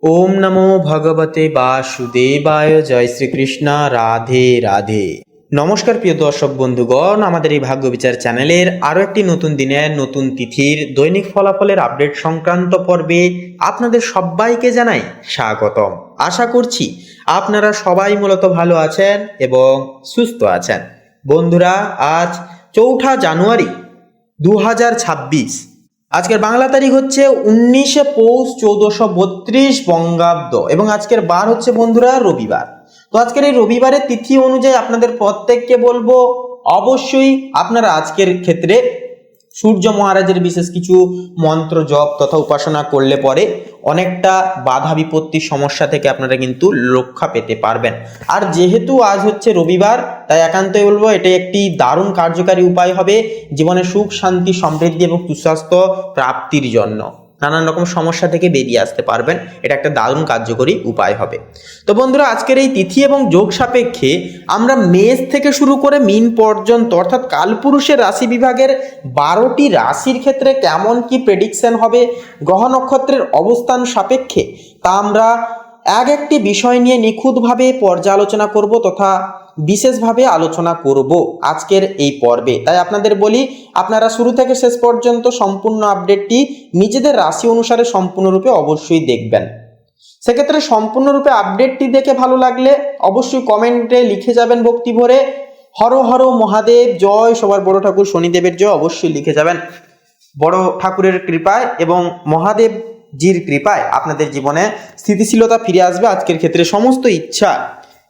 ওম নমো ভগবতে বাসুদেবায়। জয় শ্রীকৃষ্ণ। রাধে রাধে। নমস্কার প্রিয় দর্শক বন্ধুগণ, আমাদের এই ভাগ্য বিচার চ্যানেলের আরও একটি নতুন দিনের নতুন তিথির দৈনিক ফলাফলের আপডেট সংক্রান্ত পর্বে আপনাদের সবাইকে জানাই স্বাগতম। আশা করছি আপনারা সবাই মূলত ভালো আছেন এবং সুস্থ আছেন। বন্ধুরা, আজ 4 জানুয়ারি 2026। আজকের বাংলা তারিখ হচ্ছে 19 পৌষ 1432 বঙ্গাব্দ এবং আজকের বার হচ্ছে বন্ধুরা রবিবার। তো আজকের এই রবিবারের তিথি অনুযায়ী আপনাদের প্রত্যেককে বলবো অবশ্যই আপনারা আজকের ক্ষেত্রে সূর্য মহারাজের বিশেষ কিছু মন্ত্র জপ তথা উপাসনা করলে পরে অনেকটা বাধা বিপত্তির সমস্যা থেকে আপনারা কিন্তু রক্ষা পেতে পারবেন। আর যেহেতু আজ হচ্ছে রবিবার, তাই একান্তই বলবো এটা একটি দারুণ কার্যকারী উপায় হবে জীবনে সুখ শান্তি সমৃদ্ধি এবং সুস্বাস্থ্য প্রাপ্তির জন্য। নানান রকম সমস্যা থেকে বেরিয়ে আসতে পারবেন, এটা একটা দারুণ কার্যকরী উপায় হবে। তো বন্ধুরা, আজকের এই তিথি এবং যোগ সাপেক্ষে আমরা মেষ থেকে শুরু করে মীন পর্যন্ত অর্থাৎ কালপুরুষের রাশি বিভাগের 12টি রাশির ক্ষেত্রে কেমন কি প্রেডিকশন হবে গ্রহ নক্ষত্রের অবস্থান সাপেক্ষে, তা আমরা একটি বিষয় নিয়ে নিখুঁতভাবে পর্যালোচনা করব তথা বিশেষভাবে আলোচনা করব আজকের এই পর্বে। তাই আপনাদের বলি, আপনারা শুরু থেকে শেষ পর্যন্ত সম্পূর্ণ আপডেটটি নিজেদের রাশি অনুসারে সম্পূর্ণরূপে অবশ্যই দেখবেন। সেক্ষেত্রে সম্পূর্ণরূপে আপডেটটি দেখে ভালো লাগলে অবশ্যই কমেন্টে লিখে যাবেন ভক্তি ভরে হর হর মহাদেব জয়, সবার বড় ঠাকুর শনিদেবের জয় অবশ্যই লিখে যাবেন। বড় ঠাকুরের কৃপায় এবং মহাদেব জির কৃপায় আপনাদের জীবনে স্থিতিশীলতা ফিরে আসবে। আজকের ক্ষেত্রে সমস্ত ইচ্ছা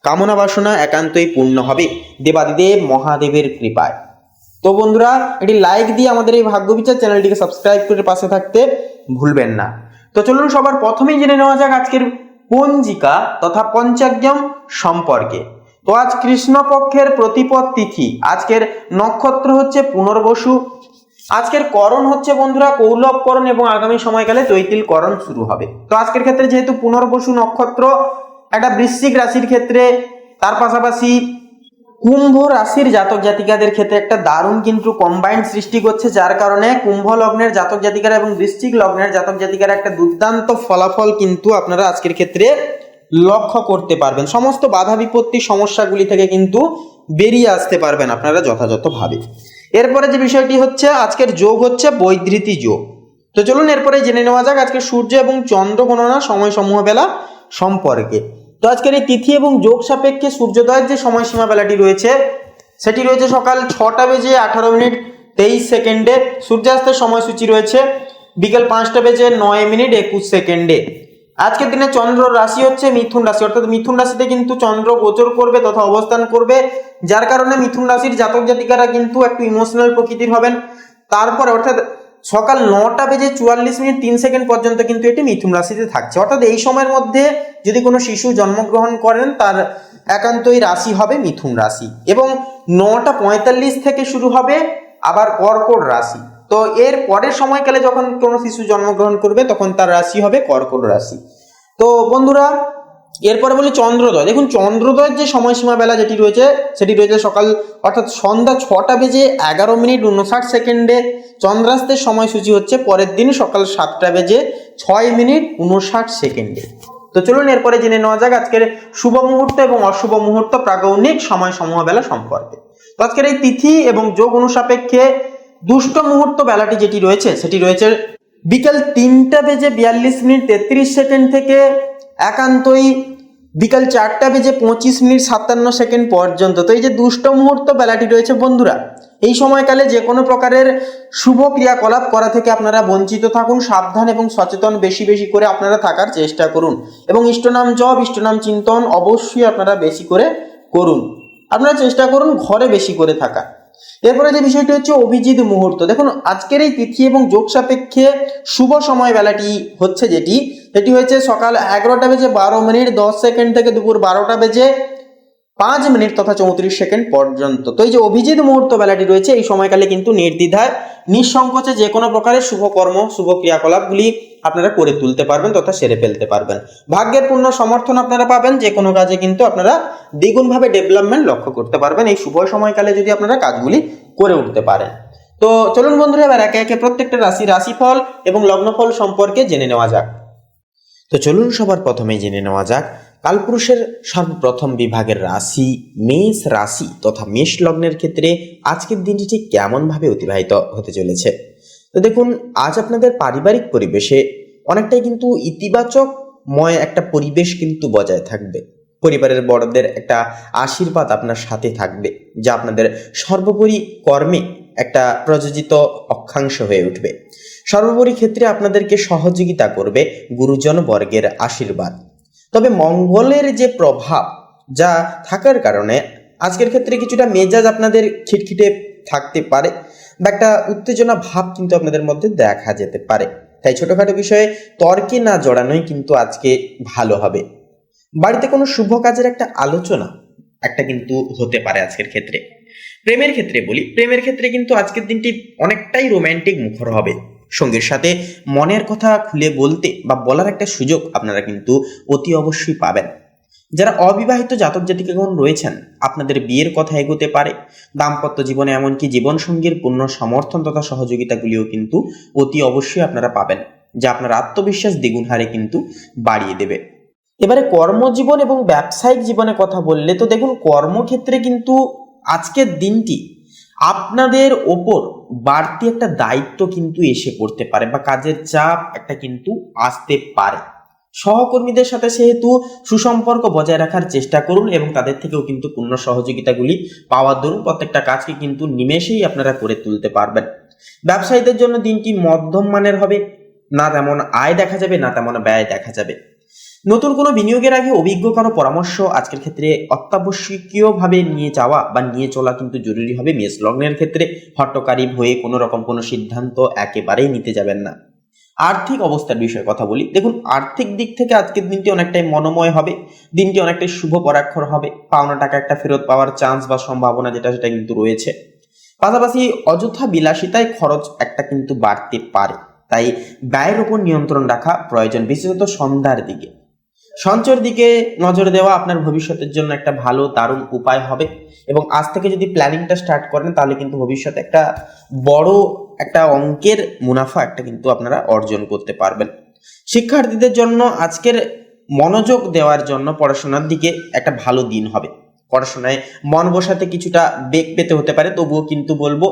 কামনা বাসনা একান্তই পূর্ণ হবে দেবাদিদেব মহাদেবের কৃপায়। তো বন্ধুরা, এটি লাইক দিয়ে আমাদের এই ভাগ্য বিচার চ্যানেলটিকে সাবস্ক্রাইব করে পাশে থাকতে ভুলবেন না। তো চলুন সবার প্রথমেই জেনে নেওয়া যাক আজকের পঞ্জিকা তথা পঞ্চাগ্যম সম্পর্কে। তো আজ কৃষ্ণপক্ষের প্রতিপদ তিথি, আজকের নক্ষত্র হচ্ছে পুনর্বসু, আজকের করণ হচ্ছে বন্ধুরা কৌলব করণ এবং আগামী সময়কালে তৈতিল করণ শুরু হবে। তো আজকের ক্ষেত্রে যেহেতু পুনর্বসু নক্ষত্র একটা বৃশ্চিক রাশির ক্ষেত্রে, তার পাশাপাশি কুম্ভ রাশির জাতক জাতিকাদের ক্ষেত্রে একটা দারুণ কিন্তু কম্বাইন্ড সৃষ্টি করছে, যার কারণে কুম্ভ লগ্নের জাতক জাতিকারা এবং বৃশ্চিক লগ্নের জাতক জাতিকারা একটা দুর্দান্ত ফলাফল কিন্তু আপনারা আজকের ক্ষেত্রে লক্ষ্য করতে পারবেন। সমস্ত বাধা বিপত্তি সমস্যাগুলি থেকে কিন্তু বেরিয়ে আসতে পারবেন আপনারা যথাযথভাবে। এরপরে যে বিষয়টি হচ্ছে আজকের যোগ হচ্ছে বৈধৃতি যোগ। তো চলুন এরপরে জেনে নেওয়া যাক আজকে সূর্য এবং চন্দ্র গণনা সময় সমূহ বেলা সম্পর্কে। তো আজকের এই তিথি এবং যোগ সাপেক্ষে সূর্যোদয়ের যে সময়সীমা বেলাটি রয়েছে সেটি রয়েছে সকাল 6টা বেজে 18 মিনিট 23 সেকেন্ডে। সূর্যাস্তের সময়সূচি রয়েছে বিকেল 5টা বেজে 9 মিনিট 21 সেকেন্ডে। আজকের দিনে চন্দ্র রাশি হচ্ছে মিথুন রাশি, অর্থাৎ মিথুন রাশিতে কিন্তু চন্দ্র গোচর করবে তথা অবস্থান করবে, যার কারণে মিথুন রাশির জাতক জাতিকারা কিন্তু একটু ইমোশনাল প্রকৃতির হবেন। তারপরে অর্থাৎ সকাল 9টা বেজে 44 মিনিট 3 সেকেন্ড পর্যন্ত কিন্তু এটি মিথুন রাশিতে থাকছে। অর্থাৎ এই সময়ের মধ্যে যদি কোনো শিশু জন্মগ্রহণ করেন তার একান্তই রাশি হবে মিথুন রাশি। এবং 9টা 45 থেকে শুরু হবে আবার কর্কট রাশি। তো এর পরের সময়কালে যখন কোনো শিশু জন্মগ্রহণ করবে তখন তার রাশি হবে কর্কট রাশি। তো বন্ধুরা, এরপরে বলি চন্দ্রোদয়। দেখুন চন্দ্রোদয়ের যে সময়সীমা বেলা যেটি রয়েছে সেটি রয়েছে সকাল অর্থাৎ সন্ধ্যা 6টা বেজে 11 মিনিট 59 সেকেন্ডে। চন্দ্রাস্তের সময়সূচি হচ্ছে পরের দিন সকাল 7টা বেজে 6 মিনিট 59 সেকেন্ডে। তো চলুন এরপরে জেনে নেওয়া যাক আজকের শুভ মুহূর্ত এবং অশুভ মুহূর্ত প্রাগৌনিক সময় সমূহ বেলা সম্পর্কে। তো আজকের এই তিথি এবং যোগ অনুসাপেক্ষে দুষ্ট মুহূর্ত বেলাটি যেটি রয়েছে সেটি রয়েছে বিকেল 3টা বেজে 42 মিনিট 33 সেকেন্ড থেকে একান্তই বিকাল 4টা বেজে 25 মিনিট 57 সেকেন্ড পর্যন্ত। তো এই যে দুষ্ট মুহূর্ত বেলাটি রয়েছে বন্ধুরা, এই সময়কালে যে কোনো প্রকারের শুভ ক্রিয়াকলাপ করা থেকে আপনারা বঞ্চিত থাকুন। সাবধান এবং সচেতন বেশি বেশি করে আপনারা থাকার চেষ্টা করুন এবং ইষ্টনাম জপ ইষ্টনাম চিন্তন অবশ্যই আপনারা বেশি করে করুন। আপনারা চেষ্টা করুন ঘরে বেশি করে থাকা। এরপরে যে বিষয়টি হচ্ছে অভিজিৎ মুহূর্ত। দেখুন আজকের এই তিথি এবং যোগ সাপেক্ষে শুভ সময় বেলাটি হচ্ছে যেটি হয়েছে সকাল 11টা বেজে 12 মিনিট 10 সেকেন্ড থেকে দুপুর 12টা বেজে 5 মিনিট তথা 34 সেকেন্ড পর্যন্ত। তো এই যে অভিজিৎ মুহূর্ত বেলাটি রয়েছে এই সময়কালে কিন্তু নির্দ্বিধায় নিঃসংকোচে যে কোনো প্রকারের শুভ কর্ম শুভ ক্রিয়াকলাপগুলি আপনারা করে তুলতে পারবেন তথা সেরে ফেলতে পারবেন। ভাগ্যের পূর্ণ সমর্থন আপনারা পাবেন, যে কোনো কাজে কিন্তু আপনারা দ্বিগুণভাবে ডেভেলপমেন্ট লক্ষ্য করতে পারবেন এই শুভ সময়কালে যদি আপনারা কাজগুলি করে উঠতে পারেন। তো চলুন বন্ধুরা এবার একে একে প্রত্যেকটা রাশিফল এবং লগ্নফল সম্পর্কে জেনে নেওয়া যাক। তো চলুন সবার প্রথমে জেনে নেওয়া যাক কালপুরুষের সর্বপ্রথম বিভাগের রাশি মেষ রাশি তথা মেষ লগ্নের ক্ষেত্রে আজকের দিনটি ঠিক কেমনভাবে অতিবাহিত হতে চলেছে। তো দেখুন, আজ আপনাদের পারিবারিক পরিবেশে অনেকটাই কিন্তু ইতিবাচকময় একটা পরিবেশ কিন্তু বজায় থাকবে। পরিবারের বড়দের একটা আশীর্বাদ আপনার সাথে থাকবে, যা আপনাদের সর্বোপরি কর্মে একটা প্রযোজিত অক্ষাংশ হয়ে উঠবে। সর্বোপরি ক্ষেত্রে আপনাদেরকে সহযোগিতা করবে গুরুজন বর্গের আশীর্বাদ। তবে মঙ্গলের যে প্রভাব যা থাকার কারণে আজকের ক্ষেত্রে কিছুটা মেজাজ আপনাদের খিটখিটে থাকতে পারে বা একটা উত্তেজনা ভাব কিন্তু আপনাদের মধ্যে দেখা যেতে পারে। তাই ছোটখাটো বিষয়ে তর্কে না জড়ানোই কিন্তু আজকে ভালো হবে। বাড়িতে কোনো শুভ কাজের একটা আলোচনা একটা কিন্তু হতে পারে আজকের ক্ষেত্রে। প্রেমের ক্ষেত্রে বলি, প্রেমের ক্ষেত্রে কিন্তু আজকের দিনটি অনেকটাই রোম্যান্টিক মুখর হবে। সঙ্গীর সাথে মনের কথা খুলে বলতে বা বলার একটা সুযোগ আপনারা কিন্তু অতি অবশ্যই পাবেন। যারা অবিবাহিত জাতক জাতিকাগণ রয়েছেন, আপনাদের বিয়ের কথা এগোতে পারে। দাম্পত্য জীবনে এমনকি জীবনসঙ্গীর পূর্ণ সমর্থন তথা সহযোগিতাগুলিও কিন্তু অতি অবশ্যই আপনারা পাবেন, যা আপনার আত্মবিশ্বাস দ্বিগুণ হারে কিন্তু বাড়িয়ে দেবে। এবারে কর্মজীবন এবং ব্যবসায়িক জীবনে কথা বললে তো দেখুন, কর্মক্ষেত্রে কিন্তু আজকের দিনটি আপনাদের ওপর বাড়তি একটা দায়িত্ব কিন্তু এসে পড়তে পারে বা কাজের চাপ একটা কিন্তু আসতে পারে। সহকর্মীদের সাথে সেহেতু সুসম্পর্ক বজায় রাখার চেষ্টা করুন এবং তাদের থেকেও কিন্তু পূর্ণ সহযোগিতাগুলি পাওয়ার দরুন প্রত্যেকটা কাজকে কিন্তু নিমেষেই আপনারা করে তুলতে পারবেন। ব্যবসায়ীদের জন্য দিনটি মধ্যম মানের হবে, না তেমন আয় দেখা যাবে না তেমন ব্যয় দেখা যাবে। নতুন কোনো বিনিয়োগের আগে অভিজ্ঞ কারো পরামর্শ আজকের ক্ষেত্রে অত্যাবশ্যকীয়ভাবে নিয়ে যাওয়া বা নিয়ে চলা কিন্তু জরুরি হবে। মেষ লগ্নের ক্ষেত্রে হট্টকারী হয়ে কোনো রকম কোনো সিদ্ধান্ত একেবারেই নিতে যাবেন না। আর্থিক অবস্থার বিষয়ে কথা বলি, দেখুন আর্থিক দিক থেকে আজকের দিনটি অনেকটাই মনোময় হবে। দিনটি অনেকটাই শুভ পরাক্ষর হবে। পাওনা টাকা একটা ফেরত পাওয়ার চান্স বা সম্ভাবনা সেটা কিন্তু রয়েছে। পাশাপাশি অযথা বিলাসিতায় খরচ একটা কিন্তু বাড়তে পারে, তাই ব্যয়ের উপর নিয়ন্ত্রণ রাখা প্রয়োজন, বিশেষত সন্ধ্যার দিকে। সঞ্চয়ের দিকে নজর দেওয়া আপনার ভবিষ্যতের জন্য একটা ভালো দারুণ উপায় হবে এবং আজ থেকে যদি প্ল্যানিংটা স্টার্ট করেন তাহলে কিন্তু ভবিষ্যতে একটা বড় একটা অঙ্কের মুনাফা একটা কিন্তু আপনারা অর্জন করতে পারবেন। শিক্ষার্থীদের জন্য আজকের মনোযোগ দেওয়ার জন্য পড়াশোনার দিকে একটা ভালো দিন হবে। পড়াশোনায় মন বসাতে কিছুটা বেগ পেতে হতে পারে, তবুও কিন্তু বলবো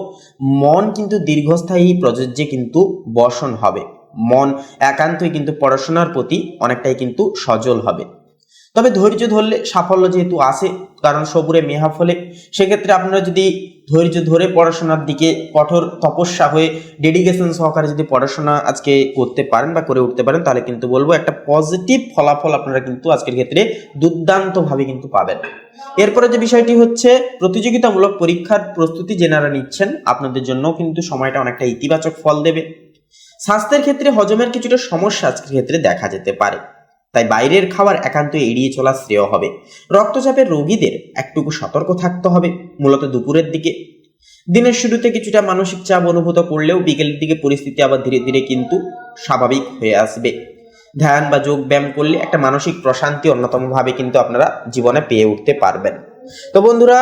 মন কিন্তু দীর্ঘস্থায়ী প্রযোজ্যে কিন্তু বসন হবে। মন একান্তই কিন্তু পড়াশোনার প্রতি অনেকটাই কিন্তু সজল হবে। তবে ধৈর্য ধরলে সাফল্য যেহেতু আসে, কারণ সবুরে মেহা ফলে, সেক্ষেত্রে আপনারা যদি ধৈর্য ধরে পড়াশোনার দিকে কঠোর তপস্যা হয়ে ডেডিকেশন সহকারে যদি পড়াশোনা আজকে করতে পারেন বা করে উঠতে পারেন, তাহলে কিন্তু বলবো একটা পজিটিভ ফলাফল আপনারা কিন্তু আজকের ক্ষেত্রে দুর্দান্তভাবে কিন্তু পাবেন। এরপরে যে বিষয়টি হচ্ছে প্রতিযোগিতামূলক পরীক্ষার প্রস্তুতি যেনারা নিচ্ছেন, আপনাদের জন্য কিন্তু সময়টা অনেকটা ইতিবাচক ফল দেবে। স্বাস্থ্যের ক্ষেত্রে হজমের কিছুটা সমস্যা আজকের ক্ষেত্রে দেখা যেতে পারে, তাই বাইরের খাবার একান্ত এড়িয়ে চলা শ্রেয় হবে। রক্তচাপের রোগীদের একটুকু সতর্ক থাকতে হবে, মূলত দুপুরের দিকে। দিনের শুরুতে কিছুটা মানসিক চাপ অনুভূত করলেও বিকেলের দিকে পরিস্থিতি আবার ধীরে ধীরে কিন্তু স্বাভাবিক হয়ে আসবে। ধ্যান বা যোগ ব্যায়াম করলে একটা মানসিক প্রশান্তি অন্যতমভাবে কিন্তু আপনারা জীবনে পেয়ে উঠতে পারবেন। তো বন্ধুরা,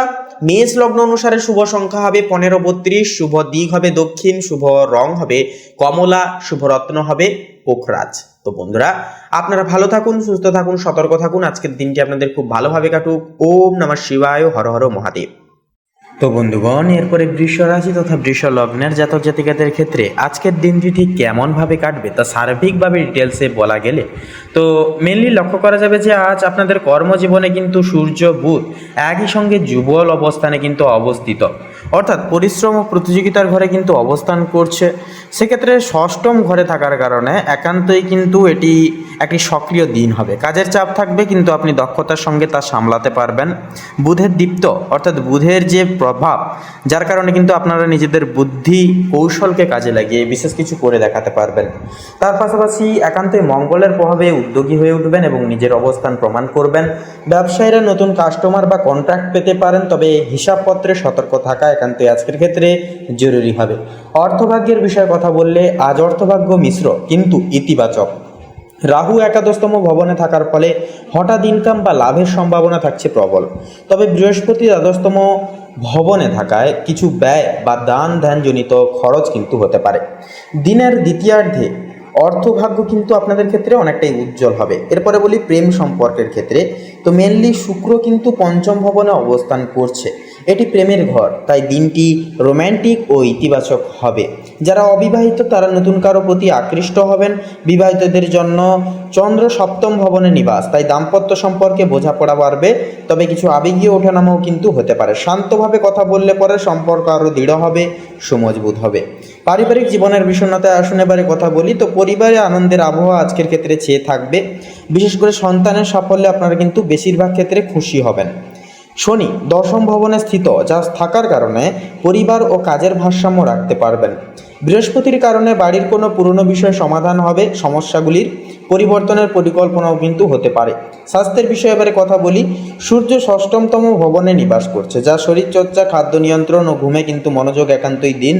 মেষ লগ্ন অনুসারে শুভ সংখ্যা হবে 15-32, শুভ দিক হবে দক্ষিণ, শুভ রং হবে কমলা, শুভ রত্ন হবে পোখরাজ। তো বন্ধুরা, আপনারা ভালো থাকুন, সুস্থ থাকুন, সতর্ক থাকুন। আজকের দিনটি আপনাদের খুব ভালোভাবে কাটুক। ওম নমঃ শিবায়, হর হর মহাদেব। তো বন্ধুগণ, এরপরে বৃষ রাশি তথা বৃষ লগ্নের জাতক জাতিকাদের ক্ষেত্রে আজকের দিনটি ঠিক কেমনভাবে কাটবে তা সার্বিকভাবে ডিটেলসে বলা গেলে তো মেনলি লক্ষ্য করা যাবে যে আজ আপনাদের কর্মজীবনে কিন্তু সূর্য বুধ একই সঙ্গে যুগল অবস্থানে কিন্তু অবস্থিত, অর্থাৎ পরিশ্রম ও প্রতিযোগিতার ঘরে কিন্তু অবস্থান করছে। সেক্ষেত্রে ষষ্ঠম ঘরে থাকার কারণে একান্তই কিন্তু এটি একটি সক্রিয় দিন হবে। কাজের চাপ থাকবে কিন্তু আপনি দক্ষতার সঙ্গে তা সামলাতে পারবেন। বুধের দীপ্ত অর্থাৎ বুধের যে প্রভাব, যার কারণে কিন্তু আপনারা নিজেদের বুদ্ধি কৌশলকে কাজে লাগিয়ে বিশেষ কিছু করে দেখাতে পারবেন। তার পাশাপাশি একান্তই মঙ্গলের প্রভাবে উদ্যোগী হয়ে উঠবেন এবং নিজের অবস্থান প্রমাণ করবেন। ব্যবসায়ীরা নতুন কাস্টমার বা কন্ট্রাক্ট পেতে পারেন, তবে হিসাবপত্রে সতর্ক থাকা একান্তই আজকের ক্ষেত্রে জরুরি হবে। অর্থভাগ্যের বিষয়ে কথা বললে আজ অর্থভাগ্য মিশ্র কিন্তু ইতিবাচক। রাহু একাদশতম ভবনে থাকার ফলে হঠাৎ ইনকাম বা লাভের সম্ভাবনা থাকছে প্রবল, তবে বৃহস্পতি দ্বাদশতম ভবনে থাকায় কিছু ব্যয় বা দান ধ্যানজনিত খরচ কিন্তু হতে পারে। দিনের দ্বিতীয়ার্ধে অর্থভাগ্য কিন্তু আপনাদের ক্ষেত্রে অনেকটাই উজ্জ্বল হবে। এরপরে বলি প্রেম সম্পর্কের ক্ষেত্রে, তো মেনলি শুক্র কিন্তু পঞ্চম ভবনে অবস্থান করছে, এটি প্রেমের ঘর, তাই দিনটি রোম্যান্টিক ও ইতিবাচক হবে। যারা অবিবাহিত তারা নতুন কারো প্রতি আকৃষ্ট হবেন। বিবাহিতদের জন্য চন্দ্র সপ্তম ভবনে নিবাস, তাই দাম্পত্য সম্পর্কে বোঝাপড়া বাড়বে, তবে কিছু আবেগীয় ওঠানামাও কিন্তু হতে পারে। শান্তভাবে কথা বললে পরে সম্পর্ক আরও দৃঢ় হবে, সুমজবুত হবে। পারিবারিক জীবনের বিষণ্ণতায় আসুন এবারে কথা বলি, তো পরিবারে আনন্দের আবহাওয়া আজকের ক্ষেত্রে চেয়ে থাকবে। বিশেষ করে সন্তানের সাফল্যে আপনারা কিন্তু বেশিরভাগ ক্ষেত্রে খুশি হবেন। শনি দশম ভবনে স্থিত, যা থাকার কারণে পরিবার ও কাজের ভারসাম্য রাখতে পারবেন। বৃহস্পতির কারণে বাড়ির কোনো পুরনো বিষয় সমাধান হবে, সমস্যাগুলির পরিবর্তনের পরিকল্পনাও কিন্তু হতে পারে। স্বাস্থ্যের বিষয়ে এবারে কথা বলি, সূর্য ষষ্ঠমতম ভবনে নিবাস করছে, যা শরীরচর্চা, খাদ্য নিয়ন্ত্রণ ও ঘুমে কিন্তু মনোযোগ একান্তই দিন।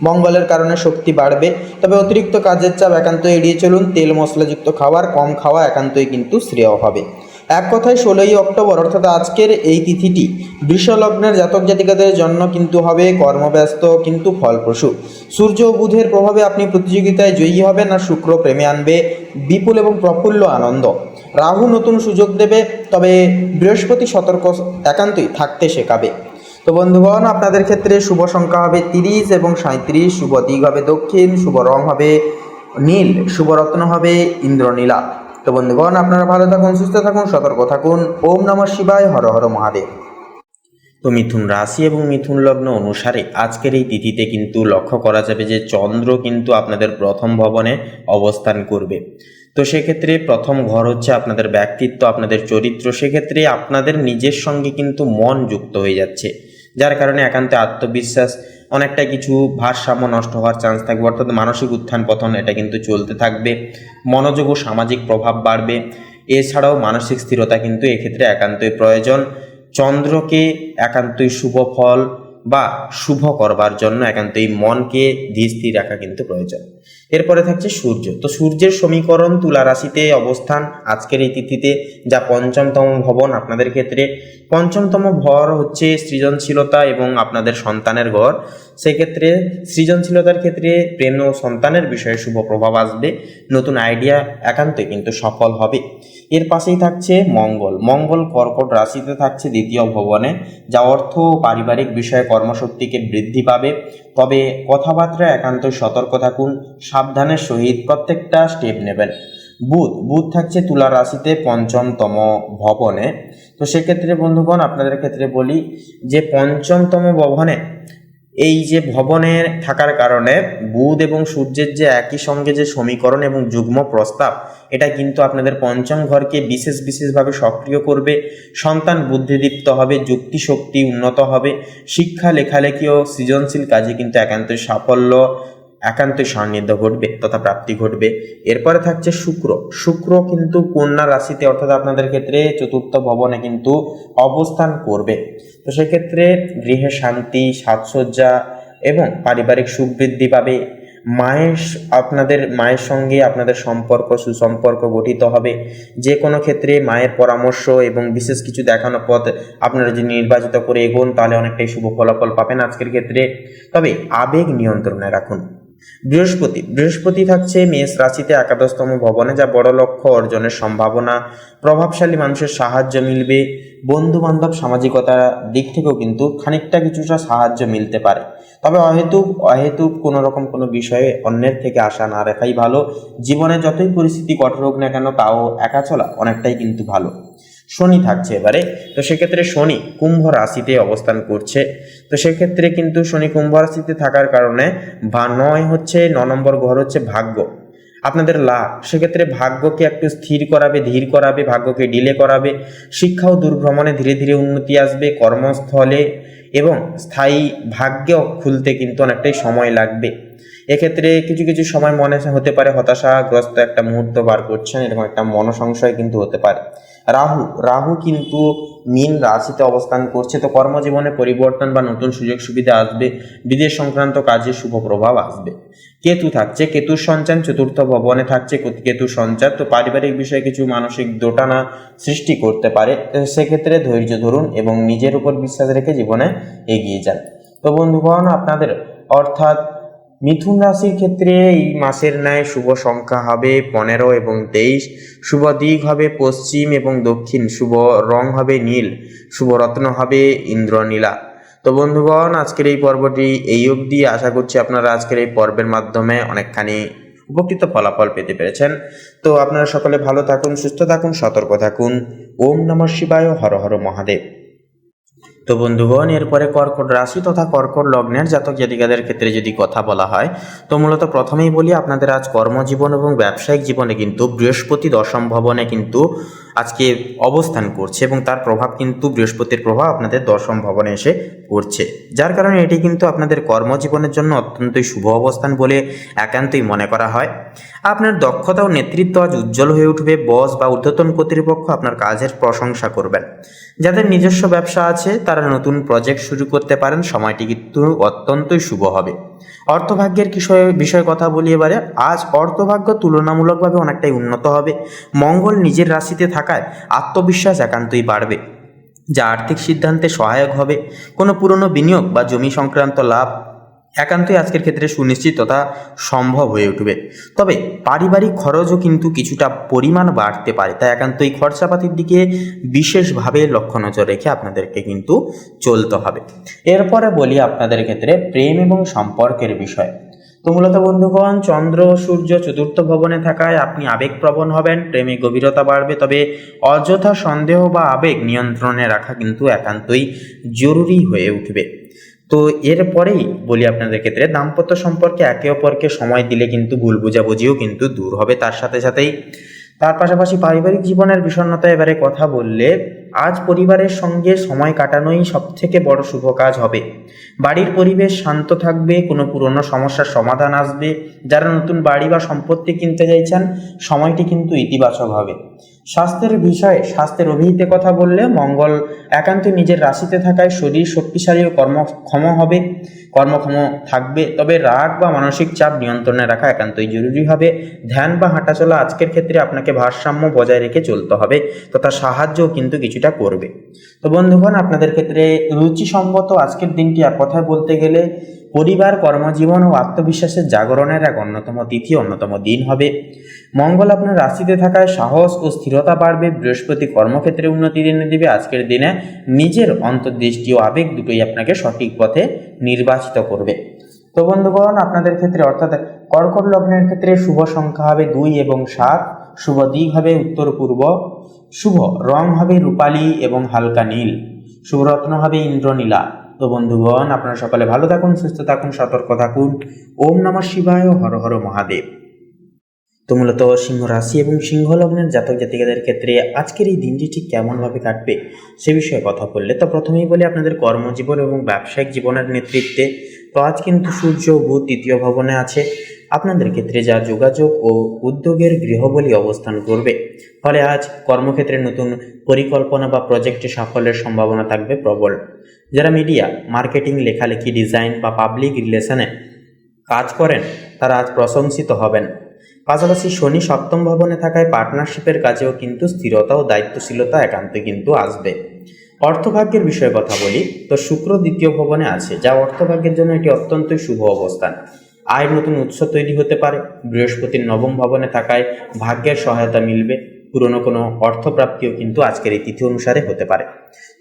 মঙ্গলের কারণে শক্তি বাড়বে, তবে অতিরিক্ত কাজের চাপ একান্তই এড়িয়ে চলুন। তেল মশলাযুক্ত খাবার কম খাওয়া একান্তই কিন্তু শ্রেয় হবে। এক কথায় 16ই অক্টোবর অর্থাৎ আজকের এই তিথিটি বৃষ লগ্নের জাতক জাতিকাদের জন্য কিন্তু হবে কর্মব্যস্ত কিন্তু ফলপ্রসূ। সূর্য ও বুধের প্রভাবে আপনি প্রতিযোগিতায় জয়ী হবেন, আর শুক্র প্রেমে আনবে বিপুল এবং প্রফুল্ল আনন্দ। রাহু নতুন সুযোগ দেবে, তবে বৃহস্পতি সতর্ক একান্তই থাকতে শেখাবে। তো বন্ধুগণ, আপনাদের ক্ষেত্রে শুভ সংখ্যা হবে 30 এবং 37, শুভ দিক হবে দক্ষিণ, শুভ রং হবে নীল, শুভ রত্ন হবে ইন্দ্রনীলা। তো বন্ধুগণ, আপনারা ভালো থাকুন, সুস্থ থাকুন, সতর্ক থাকুন। ওম নমঃ শিবায়, হর হর মহাদেব। তো মিথুন রাশি এবং মিথুন লগ্ন অনুসারে আজকের এই তিথিতে কিন্তু লক্ষ্য করা যাবে যে চন্দ্র কিন্তু আপনাদের প্রথম ভবনে অবস্থান করবে। তো সেক্ষেত্রে প্রথম ঘর হচ্ছে আপনাদের ব্যক্তিত্ব, আপনাদের চরিত্র। সেক্ষেত্রে আপনাদের নিজের সঙ্গে কিন্তু মন যুক্ত হয়ে যাচ্ছে, যার কারণে একান্তে আত্মবিশ্বাস, অনেকটা কিছু ভারসাম্য নষ্ট হওয়ার চান্স থাকবে, অর্থাৎ মানসিক উত্থান পতন এটা কিন্তু চলতে থাকবে। মনোযোগ ও সামাজিক প্রভাব বাড়বে। এছাড়াও মানসিক স্থিরতা কিন্তু এক্ষেত্রে একান্তই প্রয়োজন। চন্দ্রকে একান্তই শুভ ফল বা শুভ করবার জন্য একান্তই মনকে ধীর স্থির রাখা কিন্তু প্রয়োজন। এরপরে থাকছে সূর্য। তো সূর্যের সমীকরণ তুলা রাশিতে অবস্থান আজকের এই তিথিতে, যা পঞ্চমতম ভবন আপনাদের ক্ষেত্রে। পঞ্চমতম ঘর হচ্ছে সৃজনশীলতা এবং আপনাদের সন্তানের ঘর। সেক্ষেত্রে সৃজনশীলতার ক্ষেত্রে প্রেম ও সন্তানের বিষয়ে শুভ প্রভাব আসবে, নতুন আইডিয়া একান্তই কিন্তু সফল হবে। এর পাশেই থাকছে মঙ্গল। মঙ্গল কর্কট রাশিতে থাকছে দ্বিতীয় ভবনে, যা অর্থ ও পারিবারিক বিষয়ে কর্মশক্তিকে বৃদ্ধি পাবে, তবে কথাবার্তা একান্তই সতর্ক থাকুন, সাবধানের সহিত প্রত্যেকটা স্টেপ নেবেন। বুধ থাকছে তুলা রাশিতে পঞ্চমতম ভবনে। তো সেক্ষেত্রে বন্ধুগণ, আপনাদের ক্ষেত্রে বলি যে পঞ্চমতম ভবনে এই যে ভবনের থাকার কারণে বুধ এবং সূর্যের যে একই সঙ্গে যে সমীকরণ এবং যুগ্ম প্রস্তাব, এটা কিন্তু আপনাদের পঞ্চম ঘরকে বিশেষভাবে সক্রিয় করবে। সন্তান বুদ্ধিদীপ্ত হবে, যুক্তি শক্তি উন্নত হবে, শিক্ষা লেখালেখি ও সৃজনশীল কাজে কিন্তু একান্তই সাফল্য, একান্তই সান্নিধ্য ঘটবে তথা প্রাপ্তি ঘটবে। এরপরে থাকছে শুক্র কিন্তু কন্যা রাশিতে অর্থাৎ আপনাদের ক্ষেত্রে চতুর্থ ভবনে কিন্তু অবস্থান করবে। তো সেক্ষেত্রে গৃহে শান্তি, সাজসজ্জা এবং পারিবারিক সুখ বৃদ্ধি পাবে। আপনাদের মায়ের সঙ্গে আপনাদের সুসম্পর্ক গঠিত হবে। যে কোনো ক্ষেত্রে মায়ের পরামর্শ এবং বিশেষ কিছু দেখানো পথ আপনারা যদি নির্বাচিত করে এগোন, তাহলে অনেকটাই শুভ ফলাফল পাবেন আজকের ক্ষেত্রে। তবে আবেগ নিয়ন্ত্রণে রাখুন। বৃহস্পতি থাকছে মেষ রাশিতে একাদশতম ভবনে, যা বড় লক্ষ্য অর্জনের সম্ভাবনা। প্রভাবশালী মানুষের সাহায্য মিলবে। বন্ধু বান্ধব সামাজিকতার দিক থেকেও কিন্তু খানিকটা কিছুটা সাহায্য মিলতে পারে, তবে অহেতুক কোনো বিষয়ে অন্যের থেকে আশা না রাখাই ভালো। জীবনে যতই পরিস্থিতি কঠোর হোক না কেন, তাও একা চলা অনেকটাই কিন্তু ভালো। শনি থাকছে এবারে, তো সেক্ষেত্রে শনি কুম্ভ রাশিতে অবস্থান করছে। তো সেক্ষেত্রে কিন্তু শনি কুম্ভ রাশিতে থাকার কারণে 9 নম্বর ঘর হচ্ছে ভাগ্য, আপনাদের লাভ। সেক্ষেত্রে ভাগ্যকে একটু স্থির করাবে, ধীর করাবে, ভাগ্যকে ডিলে করাবে। শিক্ষা ও দূরভ্রমণে ধীরে ধীরে উন্নতি আসবে। কর্মস্থলে এবং স্থায়ী ভাগ্য খুলতে কিন্তু অনেকটাই সময় লাগবে। এক্ষেত্রে কিছু সময় মনে হতে পারে হতাশাগ্রস্ত একটা মুহূর্ত বার করছেন, এরকম একটা মনসংশয় কিন্তু হতে পারে। রাহু কিন্তু মীন রাশিতে অবস্থান করছে। তো কর্মজীবনে পরিবর্তন বা নতুন সুযোগ সুবিধা আসবে। বিদেশ সংক্রান্ত কাজে শুভ প্রভাব আসবে। কেতু থাকছে, কেতুর সঞ্চার চতুর্থ ভবনে থাকছে কেতুর সঞ্চার। তো পারিবারিক বিষয়ে কিছু মানসিক দোটানা সৃষ্টি করতে পারে, সেক্ষেত্রে ধৈর্য ধরুন এবং নিজের উপর বিশ্বাস রেখে জীবনে এগিয়ে যান। তো বন্ধুগণ, আপনাদের অর্থাৎ মিথুন রাশির ক্ষেত্রে এই মাসের ন্যায় শুভ সংখ্যা হবে 15 এবং 23। শুভ দিক হবে পশ্চিম এবং দক্ষিণ। শুভ রং হবে নীল। শুভ রত্ন হবে ইন্দ্রনীলা। তো বন্ধুগণ, আজকের এই পর্বটি এই অবধি। আশা করছি আপনারা আজকের এই পর্বের মাধ্যমে অনেকখানি উপকৃত ফলাফল পেতে পেরেছেন। তো আপনারা সকলে ভালো থাকুন, সুস্থ থাকুন, সতর্ক থাকুন। ওম নমঃ শিবায়, হর হর মহাদেব। তো বন্ধুগণ, এরপরে কর্কট রাশি তথা কর্কট লগ্নের জাতক জাতিকাদের ক্ষেত্রে যদি কথা বলা হয়, তো মূলত প্রথমেই বলি আপনাদের আজ কর্মজীবন এবং ব্যবসায়িক জীবনে কিন্তু বৃহস্পতি দশম ভবনে কিন্তু আজকে অবস্থান করছে এবং তার প্রভাব কিন্তু বৃহস্পতির প্রভাব আপনাদের দশম ভবনে এসে পড়ছে, যার কারণে এটি কিন্তু আপনাদের কর্মজীবনের জন্য অত্যন্তই শুভ অবস্থান বলে একান্তই মনে করা হয়। আপনার দক্ষতা ও নেতৃত্ব আজ উজ্জ্বল হয়ে উঠবে। বস বা ঊর্ধ্বতন কর্তৃপক্ষ আপনার কাজের প্রশংসা করবেন। যাদের নিজস্ব ব্যবসা আছে তারা নতুন প্রজেক্ট শুরু করতে পারেন। সময়টি কিন্তু অত্যন্তই শুভ হবে। অর্থভাগ্যের বিষয়ে কথা বলি এবারে। আজ অর্থভাগ্য তুলনামূলকভাবে অনেকটাই উন্নত হবে। মঙ্গল নিজের রাশিতে থাকায় আত্মবিশ্বাস একান্তই বাড়বে, যা আর্থিক সিদ্ধান্তে সহায়ক হবে। কোনো পুরনো বিনিয়োগ বা জমি সংক্রান্ত লাভ একান্তই আজকের ক্ষেত্রে সুনিশ্চিত তথা সম্ভব হয়ে উঠবে। তবে পারিবারিক খরচও কিন্তু কিছুটা পরিমাণ বাড়তে পারে, তাই একান্তই খরচাপাতির দিকে বিশেষভাবে লক্ষ্য নজর রেখে আপনাদেরকে কিন্তু চলতে হবে। এরপরে বলি আপনাদের ক্ষেত্রে প্রেম এবং সম্পর্কের বিষয়। তো মূলত বন্ধুগণ, চন্দ্র ও সূর্য চতুর্থ ভবনে থাকায় আপনি আবেগপ্রবণ হবেন, প্রেমে গভীরতা বাড়বে। তবে অযথা সন্দেহ বা আবেগ নিয়ন্ত্রণে রাখা কিন্তু একান্তই জরুরি হয়ে উঠবে। তো এরপরেই বলি আপনাদের ক্ষেত্রে দাম্পত্য সম্পর্কে একে অপরকে সময় দিলে কিন্তু ভুল বোঝাবুঝিও কিন্তু দূর হবে। তার সাথেই তার পাশাপাশি পারিবারিক জীবনের বিষণ্ণতা এবারে কথা বললে, আজ পরিবারের সঙ্গে সময় কাটানোই সবথেকে বড় শুভ কাজ হবে। বাড়ির পরিবেশ শান্ত থাকবে, কোনো পুরনো সমস্যার সমাধান আসবে। যারা নতুন বাড়ি বা সম্পত্তি কিনতে চাইছেন, সময়টি কিন্তু ইতিবাচক হবে। স্বাস্থ্যের অভিহিতে কথা বললে, মঙ্গল একান্ত নিজের রাশিতে থাকায় শরীর শক্তিশালী ও কর্মক্ষম থাকবে। তবে রাগ বা মানসিক চাপ নিয়ন্ত্রণে রাখা একান্তই জরুরি হবে। ধ্যান বা হাঁটাচলা আজকের ক্ষেত্রে আপনাকে ভারসাম্য বজায় রেখে চলতে হবে, তথা সাহায্যও কিন্তু কিছুটা করবে। তো বন্ধুগণ, আপনাদের ক্ষেত্রে রুচিসম্মত আজকের দিনটি এক কথায় বলতে গেলে পরিবার, কর্মজীবন ও আত্মবিশ্বাসের জাগরণের এক অন্যতম তিথি, অন্যতম দিন হবে। মঙ্গল আপনার রাশিতে থাকায় সাহস ও স্থিরতা বাড়বে। বৃহস্পতি কর্মক্ষেত্রে উন্নতি এনে দিবে। আজকের দিনে নিজের অন্তর্দৃষ্টি ও আবেগ দুটোই আপনাকে সঠিক পথে নির্বাচিত করবে। তো বন্ধুগণ, আপনাদের ক্ষেত্রে অর্থাৎ কর্কট লগ্নের ক্ষেত্রে শুভ সংখ্যা হবে 2 এবং 7। শুভ দিক হবে উত্তর পূর্ব। শুভ রং হবে রূপালী এবং হালকা নীল। শুভ রত্ন হবে ইন্দ্রনীলা। তো বন্ধুগণ, আপনারা সকলে ভালো থাকুন, সুস্থ থাকুন, সতর্ক থাকুন। ওম নমঃ শিবায়, হর হর মহাদেব। তো মূলত সিংহ রাশি এবং সিংহ লগ্নের জাতক জাতিকাদের ক্ষেত্রে আজকের এই দিনটি ঠিক কেমনভাবে কাটবে সে বিষয়ে কথা বললে, তো প্রথমেই বলি আপনাদের কর্মজীবন এবং ব্যবসায়িক জীবনের নেতৃত্বে। তো আজ কিন্তু সূর্য ও বুধ তৃতীয় ভবনে আছে। আপনাদের ক্ষেত্রে যা যোগাযোগ ও উদ্যোগের গৃহবলী অবস্থান করবে, ফলে আজ কর্মক্ষেত্রে নতুন পরিকল্পনা বা প্রজেক্টে সাফল্যের সম্ভাবনা থাকবে প্রবল। যারা মিডিয়া, মার্কেটিং, লেখালেখি, ডিজাইন বা পাবলিক রিলেশনে কাজ করেন তারা আজ প্রশংসিত হবেন। পাশাপাশি শনি সপ্তম ভবনে থাকায় পার্টনারশিপের কাজেও কিন্তু স্থিরতা ও দায়িত্বশীলতা একান্তই কিন্তু আসবে। অর্থভাগ্যের বিষয়ে কথা বলি, তো শুক্র দ্বিতীয় ভবনে আছে, যা অর্থভাগ্যের জন্য এটি অত্যন্তই শুভ অবস্থান। আয়ের নতুন উৎস তৈরি হতে পারে। বৃহস্পতির নবম ভবনে থাকায় ভাগ্যের সহায়তা মিলবে। পুরনো কোনো অর্থপ্রাপ্তিও কিন্তু আজকের এই তিথি অনুসারে হতে পারে।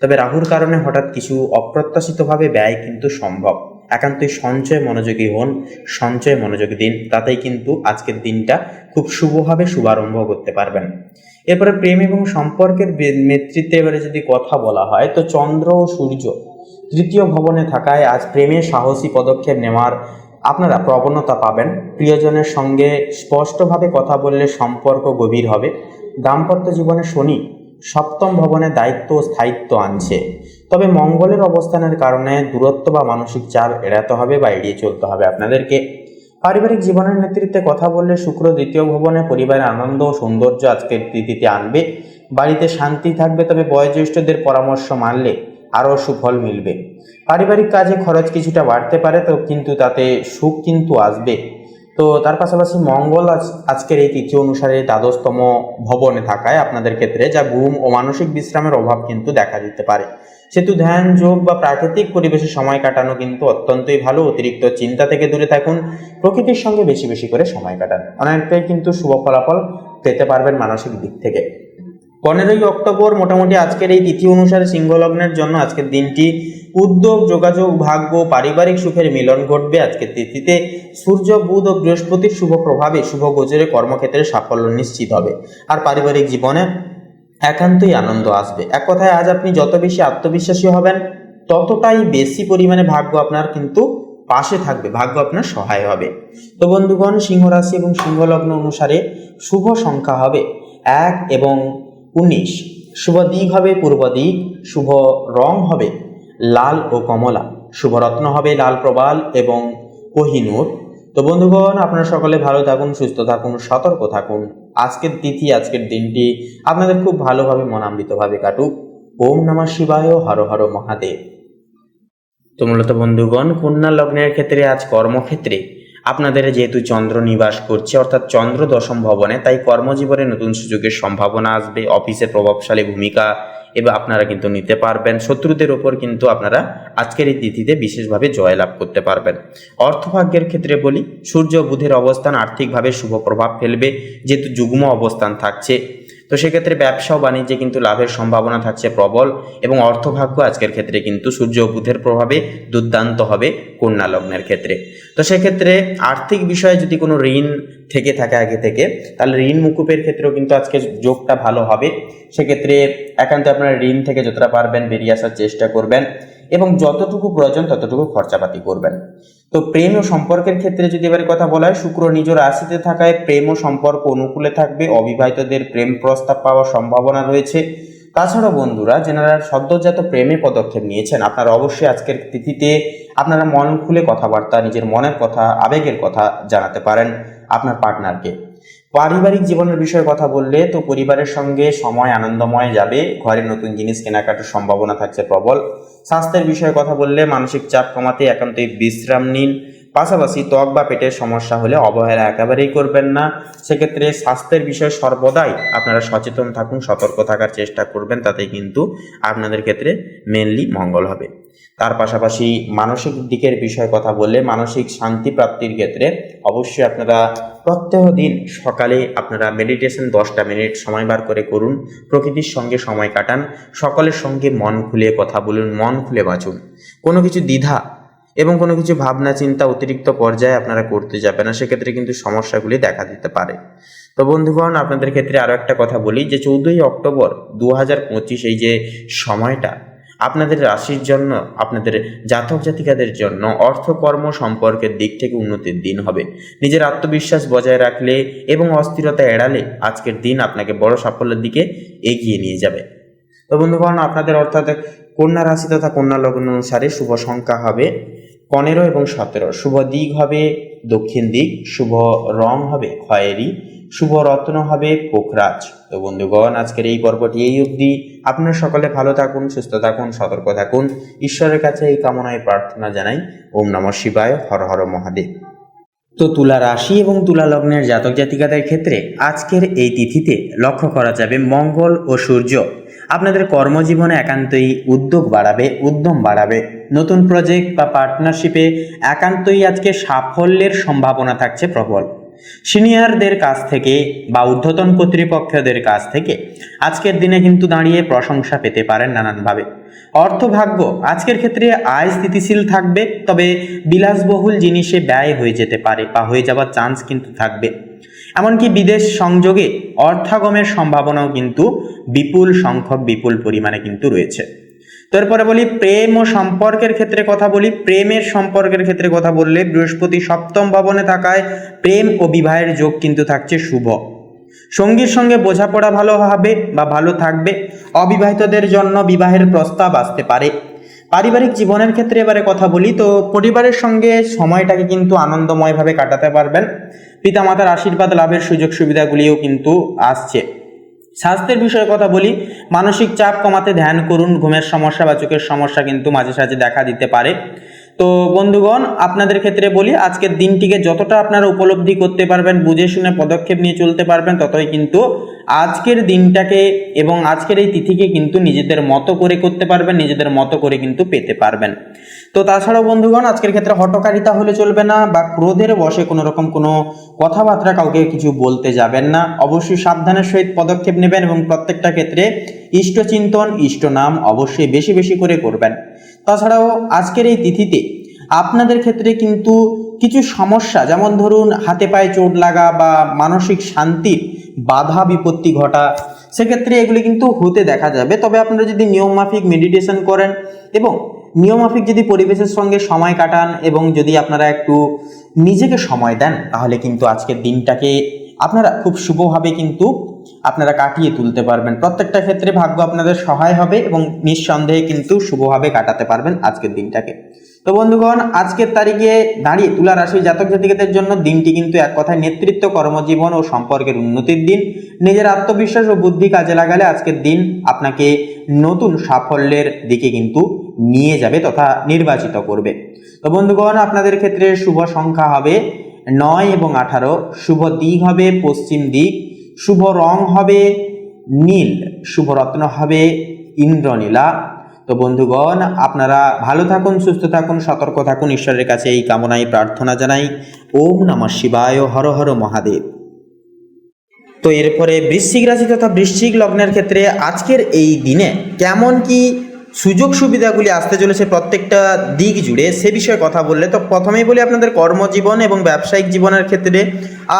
তবে রাহুর কারণে হঠাৎ কিছু অপ্রত্যাশিতভাবে ব্যয় কিন্তু সম্ভব। একান্তই সঞ্চয় মনোযোগী হন, সঞ্চয় মনোযোগী দিন, তাতেই কিন্তু আজকের দিনটা খুব শুভভাবে শুভারম্ভ করতে পারবেন। এরপরে প্রেম এবং সম্পর্কের নেতৃত্বে এবারে যদি কথা বলা হয়, তো চন্দ্র ও সূর্য তৃতীয় ভবনে থাকায় আজ প্রেমে সাহসী পদক্ষেপ নেওয়ার আপনারা প্রবণতা পাবেন। প্রিয়জনের সঙ্গে স্পষ্টভাবে কথা বললে সম্পর্ক গভীর হবে। দাম্পত্য জীবনে শনি সপ্তম ভবনে দায়িত্ব ও স্থায়িত্ব আনছে। তবে মঙ্গলের অবস্থানের কারণে দূরত্ব বা মানসিক চাপ এড়াতে হবে বা এড়িয়ে চলতে হবে আপনাদেরকে। পারিবারিক জীবনের নেতৃত্বে কথা বললে শুক্র দ্বিতীয় ভবনে পরিবারের আনন্দ ও সৌন্দর্য আজকের তিথিতে আনবে। বাড়িতে শান্তি থাকবে, তবে বয়োজ্যেষ্ঠদের পরামর্শ মানলে আরও সুফল মিলবে। পারিবারিক কাজে খরচ কিছুটা বাড়তে পারে, তো কিন্তু তাতে সুখ কিন্তু আসবে। তো তার পাশাপাশি মঙ্গল আজকের এই তিথি অনুসারে দ্বাদশতম ভবনে থাকায় আপনাদের ক্ষেত্রে যা ঘুম ও মানসিক বিশ্রামের অভাব কিন্তু দেখা দিতে পারে। সেহেতু ধ্যান, যোগ বা প্রাকৃতিক পরিবেশে সময় কাটানো কিন্তু অত্যন্তই ভালো। অতিরিক্ত চিন্তা থেকে দূরে থাকুন, প্রকৃতির সঙ্গে বেশি বেশি করে সময় কাটান, অনেকটাই কিন্তু শুভ ফলাফল পেতে পারবেন মানসিক দিক থেকে। 15ই অক্টোবর মোটামুটি আজকের এই তিথি অনুসারে সিংহ লগ্নের জন্য আজকের দিনটি উদ্যোগ, যোগাযোগ, ভাগ্য, পারিবারিক সুখের মিলন ঘটবে। আজকের তিথিতে সূর্য, বুধ ও বৃহস্পতির শুভ প্রভাবে শুভ গোচরে কর্মক্ষেত্রে সাফল্য নিশ্চিত হবে, আর পারিবারিক জীবনে একান্তই আনন্দ আসবে। এক কথায় আজ আপনি যত বেশি আত্মবিশ্বাসী হবেন ততটাই বেশি পরিমাণে ভাগ্য আপনার কিন্তু পাশে থাকবে, ভাগ্য আপনার সহায় হবে। তো বন্ধুগণ, সিংহ রাশি এবং সিংহ লগ্ন অনুসারে শুভ সংখ্যা হবে 1 এবং 19, শুভ দিক হবে পূর্ব দিক, শুভ রং হবে লাল ও কমলা, শুভ রত্ন হবে লাল প্রবাল এবং কোহিনূর। তো বন্ধুগণ, আপনারা সকলে ভালো থাকুন, সুস্থ থাকুন, সতর্ক থাকুন। আজকের তিথি, আজকের দিনটি আপনাদের খুব ভালোভাবে মনান্বিতভাবে কাটুক। ওম নমঃ শিবায়, হর হর মহাদেব। তো মূলত বন্ধুগণ, কন্যা লগ্নের ক্ষেত্রে আজ কর্মক্ষেত্রে আপনাদের যেহেতু চন্দ্র নিবাস করছে, অর্থাৎ চন্দ্র দশম ভবনে, তাই কর্মজীবনে নতুন সুযোগের সম্ভাবনা আসবে। অফিসে প্রভাবশালী ভূমিকা এবার আপনারা কিন্তু নিতে পারবেন। শত্রুদের ওপর কিন্তু আপনারা আজকের এই তিথিতে বিশেষভাবে জয়লাভ করতে পারবেন। অর্থভাগ্যের ক্ষেত্রে বলি, সূর্য বুধের অবস্থান আর্থিকভাবে শুভ প্রভাব ফেলবে, যেহেতু যুগ্ম অবস্থান থাকছে। তো সেক্ষেত্রে ব্যবসা ও বাণিজ্যে কিন্তু লাভের সম্ভাবনা থাকছে প্রবল, এবং অর্থভাগ্য আজকের ক্ষেত্রে কিন্তু সূর্য ও বুধের প্রভাবে দুর্দান্ত হবে কন্যা লগ্নের ক্ষেত্রে। তো সেক্ষেত্রে আর্থিক বিষয়ে যদি কোনো ঋণ থেকে থাকে আগে থেকে, তাহলে ঋণ মুকুবের ক্ষেত্রেও কিন্তু আজকে যোগটা ভালো হবে। সেক্ষেত্রে একান্ত আপনারা ঋণ থেকে যতটা পারবেন বেরিয়ে আসার চেষ্টা করবেন, এবং যতটুকু প্রয়োজন ততটুকু খরচাপাতি করবেন। তো প্রেম ও সম্পর্কের ক্ষেত্রে যদি এবারে কথা বলা হয়, শুক্র নিজ রাশিতে থাকায় প্রেম ও সম্পর্ক অনুকূলে থাকবে। অবিবাহিতদের প্রেম প্রস্তাব পাওয়ার সম্ভাবনা রয়েছে। তাছাড়াও বন্ধুরা, যারা সদ্যজাত প্রেমে পদক্ষেপ নিয়েছেন, আপনারা অবশ্যই আজকের তিথিতে আপনারা মন খুলে কথাবার্তা, নিজের মনের কথা, আবেগের কথা জানাতে পারেন আপনার পার্টনারকে। পারিবারিক জীবনের বিষয়ে কথা বললে, তো পরিবারের সঙ্গে সময় আনন্দময় যাবে। ঘরে নতুন জিনিস কেনাকাটার সম্ভাবনা থাকছে প্রবল। স্বাস্থ্যের বিষয়ে কথা বললে, মানসিক চাপ কমাতে একান্তই বিশ্রাম নিন। পাশাপাশি ত্বক বা পেটের সমস্যা হলে অবহেলা একেবারেই করবেন না। সেক্ষেত্রে স্বাস্থ্যের বিষয়ে সর্বদাই আপনারা সচেতন থাকুন, সতর্ক থাকার চেষ্টা করবেন, তাতেই কিন্তু আপনাদের ক্ষেত্রে মেনলি মঙ্গল হবে। তার পাশাপাশি মানসিক দিকের বিষয়ে কথা বললে, মানসিক শান্তি প্রাপ্তির ক্ষেত্রে অবশ্যই আপনারা প্রত্যহ দিন সকালে আপনারা মেডিটেশন 10টা মিনিট সময় বার করে করুন। প্রকৃতির সঙ্গে সময় কাটান, সকলের সঙ্গে মন খুলে কথা বলুন, মন খুলে বাঁচুন। কোনো কিছু দ্বিধা এবং কোনো কিছু ভাবনা চিন্তা অতিরিক্ত পর্যায়ে আপনারা করতে যাবেন না, সেক্ষেত্রে কিন্তু সমস্যাগুলি দেখা দিতে পারে। তো বন্ধুগণ, আপনাদের ক্ষেত্রে আরও একটা কথা বলি, যে 14ই অক্টোবর 2025 এই যে সময়টা আপনাদের রাশির জন্য, আপনাদের জাতক জাতিকাদের জন্য অর্থকর্ম সম্পর্কের দিক থেকে উন্নতির দিন হবে। নিজের আত্মবিশ্বাস বজায় রাখলে এবং অস্থিরতা এড়ালে আজকের দিন আপনাকে বড় সাফল্যের দিকে এগিয়ে নিয়ে যাবে। তো বন্ধুগণ, আপনাদের অর্থাৎ কন্যা রাশি তথা কন্যা লগ্ন অনুসারে শুভ সংখ্যা হবে 15 এবং 17, শুভ দিক হবে দক্ষিণ দিক, শুভ রং হবে খয়েরি, শুভ রত্ন হবে পোখরাজ। তো বন্ধুগণ, আজকের এই পর্বটি এই অবধি। আপনারা সকলে ভালো থাকুন, সুস্থ থাকুন, সতর্ক থাকুন। ঈশ্বরের কাছে এই কামনায় প্রার্থনা জানাই। ওম নমঃ শিবায়, হর হর মহাদেব। তো তুলা রাশি এবং তুলা লগ্নের জাতক জাতিকাদের ক্ষেত্রে আজকের এই তিথিতে লক্ষ্য করা যাবে মঙ্গল ও সূর্য আপনাদের কর্মজীবনে একান্তই উদ্যোগ বাড়াবে, উদ্যম বাড়াবে। নতুন প্রজেক্ট বা পার্টনারশিপে একান্তই আজকে সাফল্যের সম্ভাবনা থাকছে প্রবল। সিনিয়রদের কাছ থেকে বা ঊর্ধ্বতন কর্তৃপক্ষদের কাছ থেকে আজকের দিনে কিন্তু দাঁড়িয়ে প্রশংসা পেতে পারেন নানানভাবে। অর্থভাগ্য আজকের ক্ষেত্রে আয় স্থিতিশীল থাকবে, তবে বিলাসবহুল জিনিসে ব্যয় হয়ে যেতে পারে বা হয়ে যাওয়ার চান্স কিন্তু থাকবে। এমনকি বিদেশ সংযোগে অর্থাগমের সম্ভাবনাও কিন্তু বিপুল সংখ্যক, বিপুল পরিমাণে কিন্তু রয়েছে। তারপরে বলি প্রেম ও সম্পর্কের ক্ষেত্রে কথা বলি। প্রেমের সম্পর্কের ক্ষেত্রে কথা বললে, বৃহস্পতি 7ম ভবনে থাকায় প্রেম ও বিবাহের যোগ কিন্তু থাকছে শুভ। সঙ্গীর সঙ্গে বোঝাপড়া ভালো হবে বা ভালো থাকবে। অবিবাহিতদের জন্য বিবাহের প্রস্তাব আসতে পারে। পারিবারিক জীবনের ক্ষেত্রে এবারে কথা বলি, তো পরিবারের সঙ্গে সময়টাকে কিন্তু আনন্দময়ভাবে কাটাতে পারবেন। পিতামাতার আশীর্বাদ লাভের সুযোগ সুবিধাগুলিও কিন্তু আসছে। স্বাস্থ্যের বিষয়ে কথা বলি, মানসিক চাপ কমাতে ধ্যান করুন। ঘুমের সমস্যা বা চোখের সমস্যা কিন্তু মাঝে সাঝে দেখা দিতে পারে। তো বন্ধুগণ, আপনাদের ক্ষেত্রে বলি, আজকের দিনটিকে যতটা আপনারা উপলব্ধি করতে পারবেন, বুঝে শুনে পদক্ষেপ নিয়ে চলতে পারবেন, ততই কিন্তু আজকের দিনটাকে এবং আজকের এই তিথিকে কিন্তু নিজেদের মতো করে করতে পারবেন, নিজেদের মতো করে কিন্তু পেতে পারবেন। তো তাছাড়াও বন্ধুগণ, আজকের ক্ষেত্রে হঠকারিতা হলে চলবে না, বা ক্রোধের বশে কোনো রকম কোনো কথাবার্তা কাউকে কিছু বলতে যাবেন না। অবশ্যই সাবধানের সহিত পদক্ষেপ নেবেন এবং প্রত্যেকটা ক্ষেত্রে ইষ্টচিন্তন, ইষ্ট নাম অবশ্যই বেশি বেশি করে করবেন। তাছাড়াও আজকের এই তিথিতে আপনাদের ক্ষেত্রে কিন্তু কিছু সমস্যা, যেমন ধরুন হাতে পায়ে চোট লাগা বা মানসিক শান্তির বাধা বিপত্তি ঘটা, সেক্ষেত্রে এগুলি কিন্তু হতে দেখা যাবে। তবে আপনারা যদি নিয়মমাফিক মেডিটেশন করেন এবং নিয়মমাফিক যদি পরিবেশের সঙ্গে সময় কাটান এবং যদি আপনারা একটু নিজেকে সময় দেন, তাহলে কিন্তু আজকের দিনটাকে আপনারা খুব শুভভাবে কিন্তু আপনারা কাটিয়ে তুলতে পারবেন। প্রত্যেকটা ক্ষেত্রে ভাগ্য আপনাদের সহায় হবে এবং নিঃসন্দেহে কিন্তু শুভভাবে কাটাতে পারবেন আজকের দিনটাকে। তো বন্ধুগণ, আজকের তারিখে দাঁড়িয়ে তুলা রাশির জাতক জাতিকাদের জন্য দিনটি কিন্তু এক কথায় নেতৃত্ব, কর্মজীবন ও সম্পর্কের উন্নতির দিন। নিজের আত্মবিশ্বাস ও বুদ্ধি কাজে লাগালে আজকের দিন আপনাকে নতুন সাফল্যের দিকে কিন্তু নিয়ে যাবে তথা নির্বাচিত করবে। তো বন্ধুগণ, আপনাদের ক্ষেত্রে শুভ সংখ্যা হবে 9 এবং 18, শুভ দিক হবে পশ্চিম দিক, শুভ রং হবে নীল, শুভ রত্ন হবে ইন্দ্রনীলা। তো বন্ধুগণ, আপনারা ভালো থাকুন, সুস্থ থাকুন, সতর্ক থাকুন, ঈশ্বরের কাছে এই কামনাই প্রার্থনা জানাই। ওম নমঃ শিবায়, হর হর মহাদেব। তো এরপরে বৃশ্চিক রাশি তথা বৃশ্চিক লগ্নের ক্ষেত্রে আজকের এই দিনে কেমন কি সুযোগ সুবিধাগুলি আসতে চলেছে প্রত্যেকটা দিক জুড়ে, সে বিষয়ে কথা বললে তো প্রথমেই বলি, আপনাদের কর্মজীবন এবং ব্যবসায়িক জীবনের ক্ষেত্রে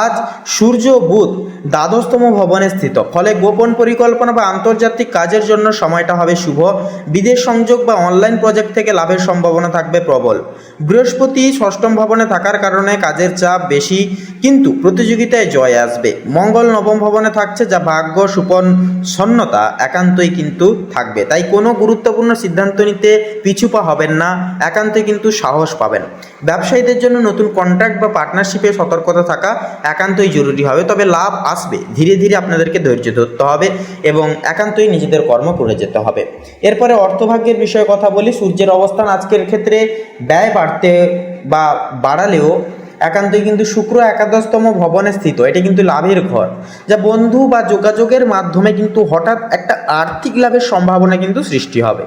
আজ সূর্য বুধ দ্বাদশতম ভবনে স্থিত, ফলে গোপন পরিকল্পনা বা আন্তর্জাতিক কাজের জন্য সময়টা হবে শুভ। বিদেশ সংযোগ বা অনলাইন প্রজেক্ট থেকে লাভের সম্ভাবনা থাকবে প্রবল। বৃহস্পতি ষষ্ঠম ভবনে থাকার কারণে কাজের চাপ বেশি, কিন্তু প্রতিযোগিতায় জয় আসবে। মঙ্গল নবম ভবনে থাকছে, যা ভাগ্য সুপন্নতা একান্তই কিন্তু থাকবে। তাই কোনো গুরুত্বপূর্ণ সিদ্ধান্ত নিতে পিছুপা হবেন না, একান্তই কিন্তু সাহস পাবেন। ব্যবসায়ীদের জন্য নতুন কন্ট্রাক্ট বা পার্টনারশিপে সতর্কতা থাকা একান্তই জরুরি হবে। তবে লাভ আসবে, ধীরে ধীরে আপনাদেরকে ধৈর্য ধরতে হবে এবং একান্তই নিজেদের কর্ম করে যেতে হবে। এরপরে অর্থভাগ্যের বিষয়ে কথা বলি। সূর্যের অবস্থান আজকের ক্ষেত্রে ব্যয় বাড়তে বা বাড়ালেও একান্তই কিন্তু শুক্র একাদশতম ভবনে স্থিত, এটি কিন্তু লাভের ঘর, যা বন্ধু বা যোগাযোগের মাধ্যমে কিন্তু হঠাৎ একটা আর্থিক লাভের সম্ভাবনা কিন্তু সৃষ্টি হবে।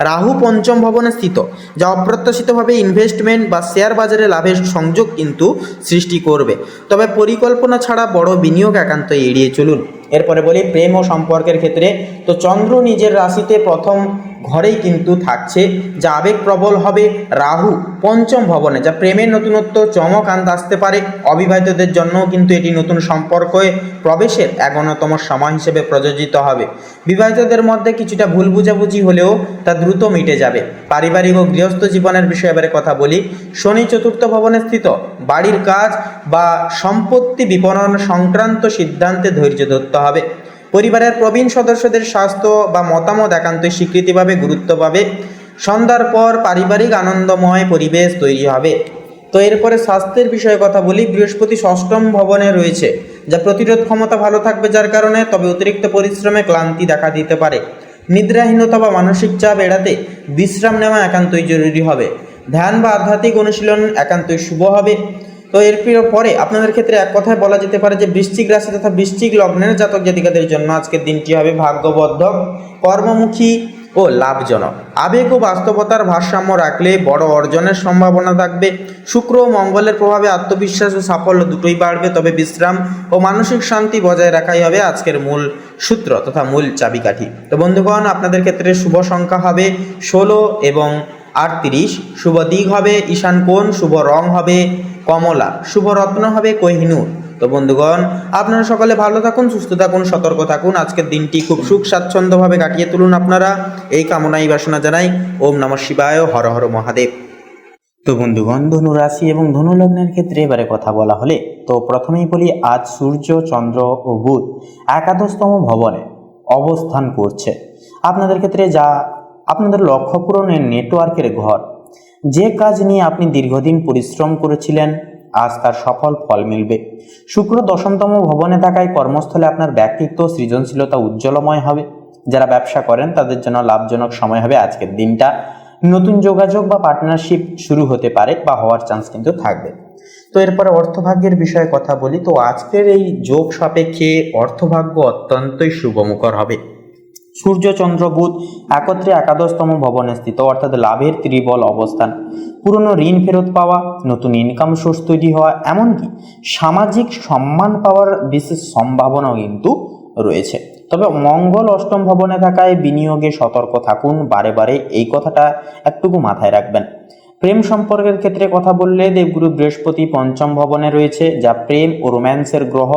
রাহু পঞ্চম ভবনে স্থিত, যা অপ্রত্যাশিতভাবে ইনভেস্টমেন্ট বা শেয়ার বাজারে লাভের সংযোগ কিন্তু সৃষ্টি করবে। তবে পরিকল্পনা ছাড়া বড় বিনিয়োগ একান্তই এড়িয়ে চলুন। এরপরে বলি প্রেম ও সম্পর্কের ক্ষেত্রে, তো চন্দ্র নিজের রাশিতে প্রথম ঘরেই কিন্তু থাকছে, যা আবেগ প্রবল হবে। রাহু পঞ্চম ভবনে, যা প্রেমের নতুনত্ব চমক আনতে আসতে পারে। অবিবাহিতদের জন্যও কিন্তু এটি নতুন সম্পর্কে প্রবেশের এক অন্যতম সময় হিসেবে প্রযোজিত হবে। বিবাহিতদের মধ্যে কিছুটা ভুল বুঝাবুঝি হলেও তা দ্রুত মিটে যাবে। পারিবারিক ও গৃহস্থ জীবনের বিষয়ে এবারে কথা বলি। শনি চতুর্থ ভবনে স্থিত, বাড়ির কাজ বা সম্পত্তি বিপণন সংক্রান্ত সিদ্ধান্তে ধৈর্য ধরতে হবে। পরিবারের প্রবীণ সদস্যদের স্বাস্থ্য বা মতামত একান্তই স্বীকৃতি পাবে, গুরুত্ব পাবে। সন্ধ্যার পর পারিবারিক আনন্দময় পরিবেশ তৈরি হবে। তো এরপরে স্বাস্থ্যের বিষয়ে কথা বলি। বৃহস্পতি ষষ্ঠম ভবনে রয়েছে, যা প্রতিরোধ ক্ষমতা ভালো থাকবে যার কারণে, তবে অতিরিক্ত পরিশ্রমে ক্লান্তি দেখা দিতে পারে। নিদ্রাহীনতা বা মানসিক চাপ এড়াতে বিশ্রাম নেওয়া একান্তই জরুরি হবে। ধ্যান বা আধ্যাত্মিক অনুশীলন একান্তই শুভ হবে। তো এর পরে আপনাদের ক্ষেত্রে এক কথায় বলা যেতে পারে যে বৃশ্চিক রাশি তথা বৃশ্চিক লগ্নের জাতক জাতিকাদের জন্য আজকের দিনটি হবে ভাগ্যবর্ধক, কর্মমুখী ও লাভজনক। আবেগ ও বাস্তবতার ভারসাম্য রাখলে বড় অর্জনের সম্ভাবনা থাকবে। শুক্র ও মঙ্গলের প্রভাবে আত্মবিশ্বাস ও সাফল্য দুটোই বাড়বে, তবে বিশ্রাম ও মানসিক শান্তি বজায় রাখাই হবে আজকের মূল সূত্র তথা মূল চাবিকাঠি। তো বন্ধুগণ, আপনাদের ক্ষেত্রে শুভ সংখ্যা হবে 16 এবং 38, শুভ দিক হবে ঈশান কোণ, শুভ রং হবে কমলা, শুভ রত্ন হবে কোহিনূর। তো বন্ধুগণ, আপনারা সকলে ভালো থাকুন, সুস্থ থাকুন, সতর্ক থাকুন। আজকের দিনটি খুব সুখ স্বাচ্ছন্দ্যভাবে কাটিয়ে তুলুন আপনারা, এই কামনাই বাসনা জানাই। ওম নমঃ শিবায়, হর হর মহাদেব। তো বন্ধুগণ, ধনু রাশি এবং ধনু লগ্নের ক্ষেত্রে এবারে কথা বলা হলে, তো প্রথমেই বলি আজ সূর্য, চন্দ্র ও বুধ একাদশতম ভবনে অবস্থান করছে আপনাদের ক্ষেত্রে, যা আপনাদের লক্ষ্য পূরণের নেটওয়ার্কের ঘর। যে কাজ নিয়ে আপনি দীর্ঘদিন পরিশ্রম করেছিলেন, আজ তার সফল ফল মিলবে। শুক্র দশমতম ভবনে থাকায় কর্মস্থলে আপনার ব্যক্তিত্ব সৃজনশীলতা উজ্জ্বলময় হবে। যারা ব্যবসা করেন তাদের জন্য লাভজনক সময় হবে আজকের দিনটা। নতুন যোগাযোগ বা পার্টনারশিপ শুরু হতে পারে বা হওয়ার চান্স কিন্তু থাকবে। তো এরপরে অর্থভাগ্যের বিষয়ে কথা বলি। তো আজকের এই যোগ সাপেক্ষে অর্থভাগ্য অত্যন্তই শুভমুখর হবে। সূর্য চন্দ্র বুধ একত্রে একাদশতম ভবনে স্থিত, অর্থাৎ লাভের ত্রিবল অবস্থান, পুরনো ঋণ ফেরত পাওয়া, নতুন ইনকাম সোর্স তৈরি হওয়া, এমনকি সামাজিক সম্মান পাওয়ার বিশেষ সম্ভাবনাও কিন্তু রয়েছে। তবে মঙ্গল অষ্টম ভবনে থাকায় বিনিয়োগে সতর্ক থাকুন, বারে বারে এই কথাটা একটুকু মাথায় রাখবেন। প্রেম সম্পর্কের ক্ষেত্রে কথা বললে দেবগুরু বৃহস্পতি পঞ্চম ভবনে রয়েছে, যা প্রেম ও রোম্যান্সের গ্রহ।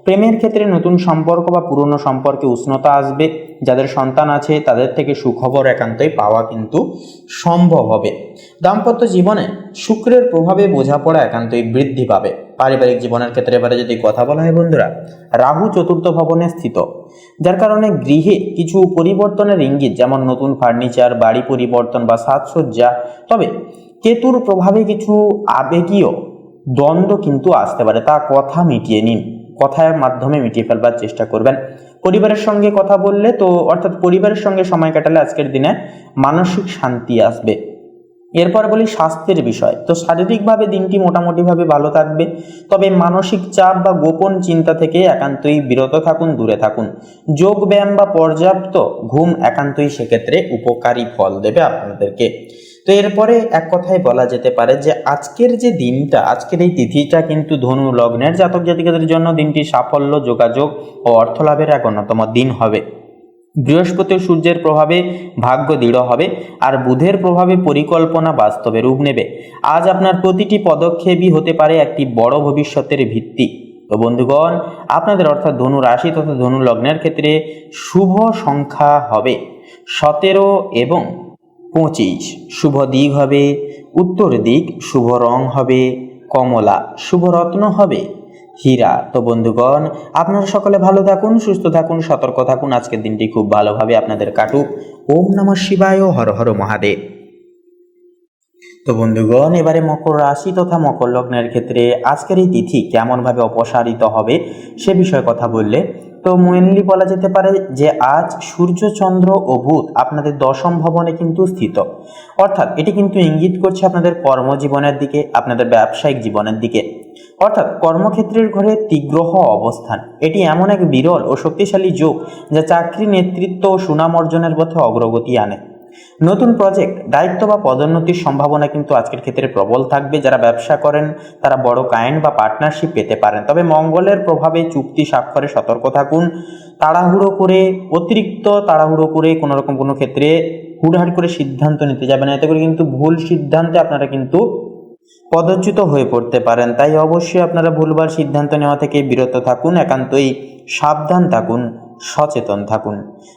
প্রেমের ক্ষেত্রে নতুন সম্পর্ক বা পুরনো সম্পর্কে উষ্ণতা আসবে। যাদের সন্তান আছে তাদের থেকে সুখবর একান্তই পাওয়া কিন্তু সম্ভব হবে। দাম্পত্য জীবনে শুক্রের প্রভাবে বোঝাপড়া একান্তই বৃদ্ধি পাবে। পারিবারিক জীবনের ক্ষেত্রে এবারে যদি কথা বলা হয় বন্ধুরা, রাহু চতুর্থ ভবনে স্থিত, যার কারণে গৃহে কিছু পরিবর্তনের ইঙ্গিত, যেমন নতুন ফার্নিচার, বাড়ি পরিবর্তন বা সাজসজ্জা। তবে কেতুর প্রভাবে কিছু আবেগীয় দ্বন্দ্ব কিন্তু আসতে পারে, তা কথা মিটিয়ে নিন, কথার মাধ্যমে মিটিয়ে ফেলবার চেষ্টা করবেন। পরিবারের সঙ্গে কথা বললে তো অর্থাৎ পরিবারের সঙ্গে সময় কাটালে আজকের দিনে মানসিক শান্তি আসবে। এরপর বলি স্বাস্থ্যের বিষয়। তো শারীরিকভাবে দিনটি মোটামুটিভাবে ভালো থাকবে, তবে মানসিক চাপ বা গোপন চিন্তা থেকে একান্তই বিরত থাকুন, দূরে থাকুন। যোগ ব্যায়াম বা পর্যাপ্ত ঘুম একান্তই সেক্ষেত্রে উপকারী ফল দেবে আপনাদেরকে। তো এরপরে এক কথায় বলা যেতে পারে যে আজকের যে দিনটা, আজকের এই তিথিটা কিন্তু ধনু লগ্নের জাতক জাতিকাদের জন্য দিনটি সাফল্য, যোগাযোগ ও অর্থলাভের এক অন্যতম দিন হবে। বৃহস্পতি সূর্যের প্রভাবে ভাগ্য দৃঢ় হবে, আর বুধের প্রভাবে পরিকল্পনা বাস্তবে রূপ নেবে। আজ আপনার প্রতিটি পদক্ষেপই হতে পারে একটি বড় ভবিষ্যতের ভিত্তি। তো বন্ধুগণ, আপনাদের অর্থাৎ ধনু রাশি তথা ধনু লগ্নের ক্ষেত্রে শুভ সংখ্যা হবে 17 এবং 25। শুভ দিক হবে উত্তর দিক, শুভ রং হবে কমলা, শুভ রত্ন হবে হীরা। তো বন্ধুগণ, আপনারা সকলে ভালো থাকুন, সুস্থ থাকুন, সতর্ক থাকুন। আজকের দিনটি খুব ভালোভাবে আপনাদের কাটুক। ওম নমঃ শিবায়, হর হর মহাদেব। তো বন্ধুগণ, এবারে মকর রাশি তথা মকর লগ্নের ক্ষেত্রে আজকের এই তিথি কেমনভাবে অপসারিত হবে সে বিষয়ে কথা বললে তো মেনলি বলা যেতে পারে যে আজ সূর্য চন্দ্র ও বুধ আপনাদের দশম ভবনে কিন্তু স্থিত, অর্থাৎ এটি কিন্তু ইঙ্গিত করছে আপনাদের কর্মজীবনের দিকে, আপনাদের ব্যবসায়িক জীবনের দিকে, অর্থাৎ কর্মক্ষেত্রের ঘরে তীগ্রহ অবস্থান। এটি এমন এক বিরল ও শক্তিশালী যোগ যা চাকরি, নেতৃত্ব ও সুনাম অর্জনের পথে অগ্রগতি আনে। নতুন প্রজেক্ট, দায়িত্ব বা পদোন্নতির সম্ভাবনা কিন্তু আজকের ক্ষেত্রে প্রবল থাকবে। যারা ব্যবসা করেন তারা বড় ক্লায়েন্ট বা পার্টনারশিপ পেতে পারেন। তবে মঙ্গলের প্রভাবে চুক্তি স্বাক্ষরে সতর্ক থাকুন। অতিরিক্ত তাড়াহুড়ো করে কোনো ক্ষেত্রে হুড়হাড় করে সিদ্ধান্ত নিতে যাবেন না, এতে করে কিন্তু ভুল সিদ্ধান্তে আপনারা কিন্তু পদচ্যুত হয়ে পড়তে পারেন। তাই অবশ্যই আপনারা ভুলবার সিদ্ধান্ত নেওয়া থেকে বিরত থাকুন, একান্তই সাবধান থাকুন, সচেতন থাকুন।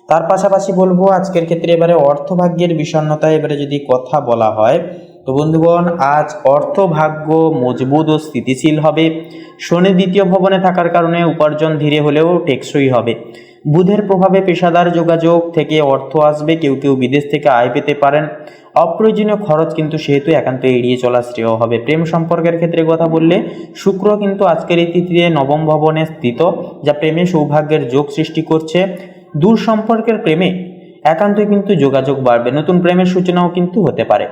তার পাশাপাশি বলবো আজকের ক্ষেত্রে এবারে অর্থভাগ্যের বিষণ্ণতা এবারে যদি কথা বলা হয় তো বন্ধুগণ, আজ অর্থভাগ্য মজবুত ও স্থিতিশীল হবে। শনি দ্বিতীয় ভবনে থাকার কারণে উপার্জন ধীরে হলেও টেকসই হবে। বুধের প্রভাবে পেশাদার যোগাযোগ থেকে অর্থ আসবে, কেউ কেউ বিদেশ থেকে আয় পেতে পারেন। অপ্রয়োজনীয় খরচ কিন্তু সেহেতু একান্ত এড়িয়ে চলা শ্রেয় হবে। প্রেম সম্পর্কের ক্ষেত্রে কথা বললে শুক্র কিন্তু আজকের এই তিথিতে নবম ভবনে স্থিত, যা প্রেমে সৌভাগ্যের যোগ সৃষ্টি করছে। দূর সম্পর্কের প্রেমে একান্তই কিন্তু যোগাযোগ বাড়বে, নতুন প্রেমের সূচনাও কিন্তু হতে পারে।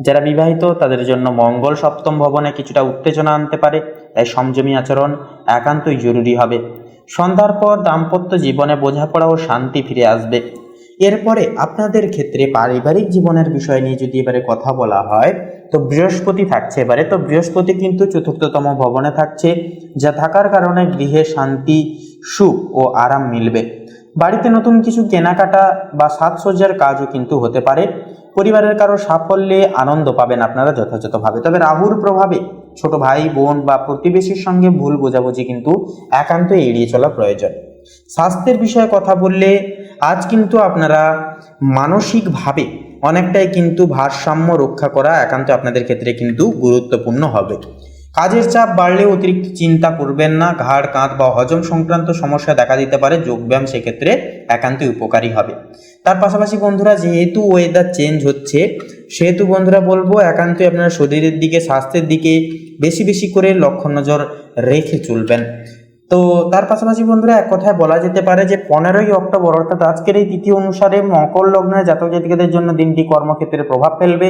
যারা বিবাহিত তাদের জন্য মঙ্গল সপ্তম ভবনে কিছুটা উত্তেজনা আনতে পারে, তাই সংযমী আচরণ একান্তই জরুরি হবে। সন্ধ্যার পর দাম্পত্য জীবনে বোঝাপড়া ও শান্তি ফিরে আসবে। এরপরে আপনাদের ক্ষেত্রে পারিবারিক জীবনের বিষয় নিয়ে যদি এবারে কথা বলা হয় তো বৃহস্পতি থাকছে এবারে। তো বৃহস্পতি কিন্তু চতুর্থতম ভবনে থাকছে, যা থাকার কারণে গৃহে শান্তি, সুখ ও আরাম মিলবে। বাড়িতে নতুন কিছু কেনাকাটা বা সাজসজ্জার কাজও কিন্তু হতে পারে। পরিবারের কারো সাফল্যে আনন্দ পাবেন আপনারা যথাযথভাবে। তবে রাহুর প্রভাবে ছোট ভাই বোন বা প্রতিবেশীর সঙ্গে ভুল বোঝাবুঝি কিন্তু একান্তই এড়িয়ে চলা প্রয়োজন। স্বাস্থ্যের বিষয়ে কথা বললে আজ কিন্তু আপনারা মানসিকভাবে অনেকটাই কিন্তু ভারসাম্য রক্ষা করা একান্ত আপনাদের ক্ষেত্রে কিন্তু গুরুত্বপূর্ণ হবে। কাজের চাপ বাড়লে অতিরিক্ত চিন্তা করবেন না, ঘাড়, কাঁধ বা হজম সংক্রান্ত সমস্যা দেখা দিতে পারে। যোগব্যায়াম সেক্ষেত্রে একান্তই উপকারী হবে। তার পাশাপাশি বন্ধুরা, যেহেতু ওয়েদার চেঞ্জ হচ্ছে সেহেতু বন্ধুরা বলবো একান্তই আপনারা শরীরের দিকে, স্বাস্থ্যের দিকে বেশি বেশি করে লক্ষ্য নজর রেখে চলবেন। তো তার পাশাপাশি বন্ধুরা এক কথায় বলা যেতে পারে যে 15ই অক্টোবর অর্থাৎ আজকের এই তিথি অনুসারে মকর লগ্নের জাতক জাতিকাদের জন্য দিনটি কর্মক্ষেত্রে প্রভাব ফেলবে,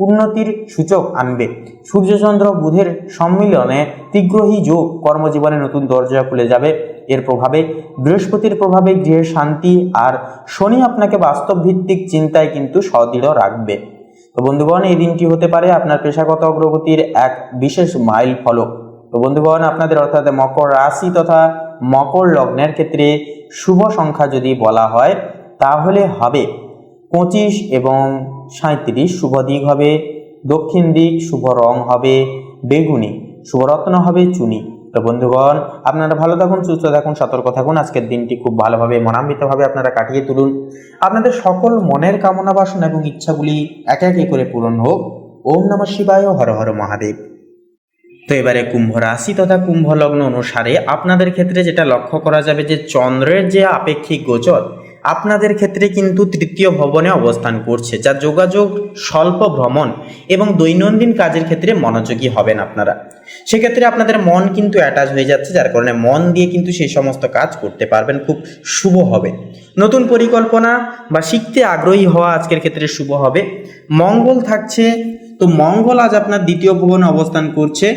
উন্নতির সূচক আনবে। সূর্যচন্দ্র বুধের সম্মিলনে ত্রিগ্রহী যোগ কর্মজীবনে নতুন দরজা খুলে যাবে। এর প্রভাবে বৃহস্পতির প্রভাবে গৃহের শান্তি, আর শনি আপনাকে বাস্তব ভিত্তিক চিন্তায় কিন্তু সদৃঢ় রাখবে। তো বন্ধুগণ, এই দিনটি হতে পারে আপনার পেশাগত অগ্রগতির এক বিশেষ মাইল ফলক। তো বন্ধুগণ, আপনাদের অর্থাৎ মকর রাশি তথা মকর লগ্নের ক্ষেত্রে শুভ সংখ্যা যদি বলা হয় তাহলে হবে 25 এবং 37। শুভ দিক হবে দক্ষিণ দিক, শুভ রং হবে বেগুনি, শুভ রত্ন হবে চুনি। তো বন্ধুগণ, আপনারা ভালো থাকুন, সুস্থ থাকুন, সতর্ক থাকুন। আজকের দিনটি খুব ভালোভাবে মনান্বিতভাবে আপনারা কাটিয়ে তুলুন। আপনাদের সকল মনের কামনা বাসনা এবং ইচ্ছাগুলি একে একে করে পূরণ হোক। ওম নমঃ শিবায়, হর হর মহাদেব। তো এবারে কুম্ভ রাশি তথা কুম্ভ লগ্ন অনুসারে আপনাদের ক্ষেত্রে যেটা লক্ষ্য করা যাবে যে চন্দ্রের যে আপেক্ষিক গোচর আপনাদের ক্ষেত্রে কিন্তু তৃতীয় ভবনে অবস্থান করছে, যা যোগাযোগ, স্বল্প ভ্রমণ এবং দৈনন্দিন কাজের ক্ষেত্রে মনোযোগী হবেন আপনারা। সেক্ষেত্রে আপনাদের মন কিন্তু অ্যাটাচ হয়ে যাচ্ছে, যার কারণে মন দিয়ে কিন্তু সেই সমস্ত কাজ করতে পারবেন, খুব শুভ হবে। নতুন পরিকল্পনা বা শিখতে আগ্রহী হওয়া আজকের ক্ষেত্রে শুভ হবে। মঙ্গল থাকছে, তো মঙ্গল আজ আপনার দ্বিতীয় ভবনে অবস্থান করছে,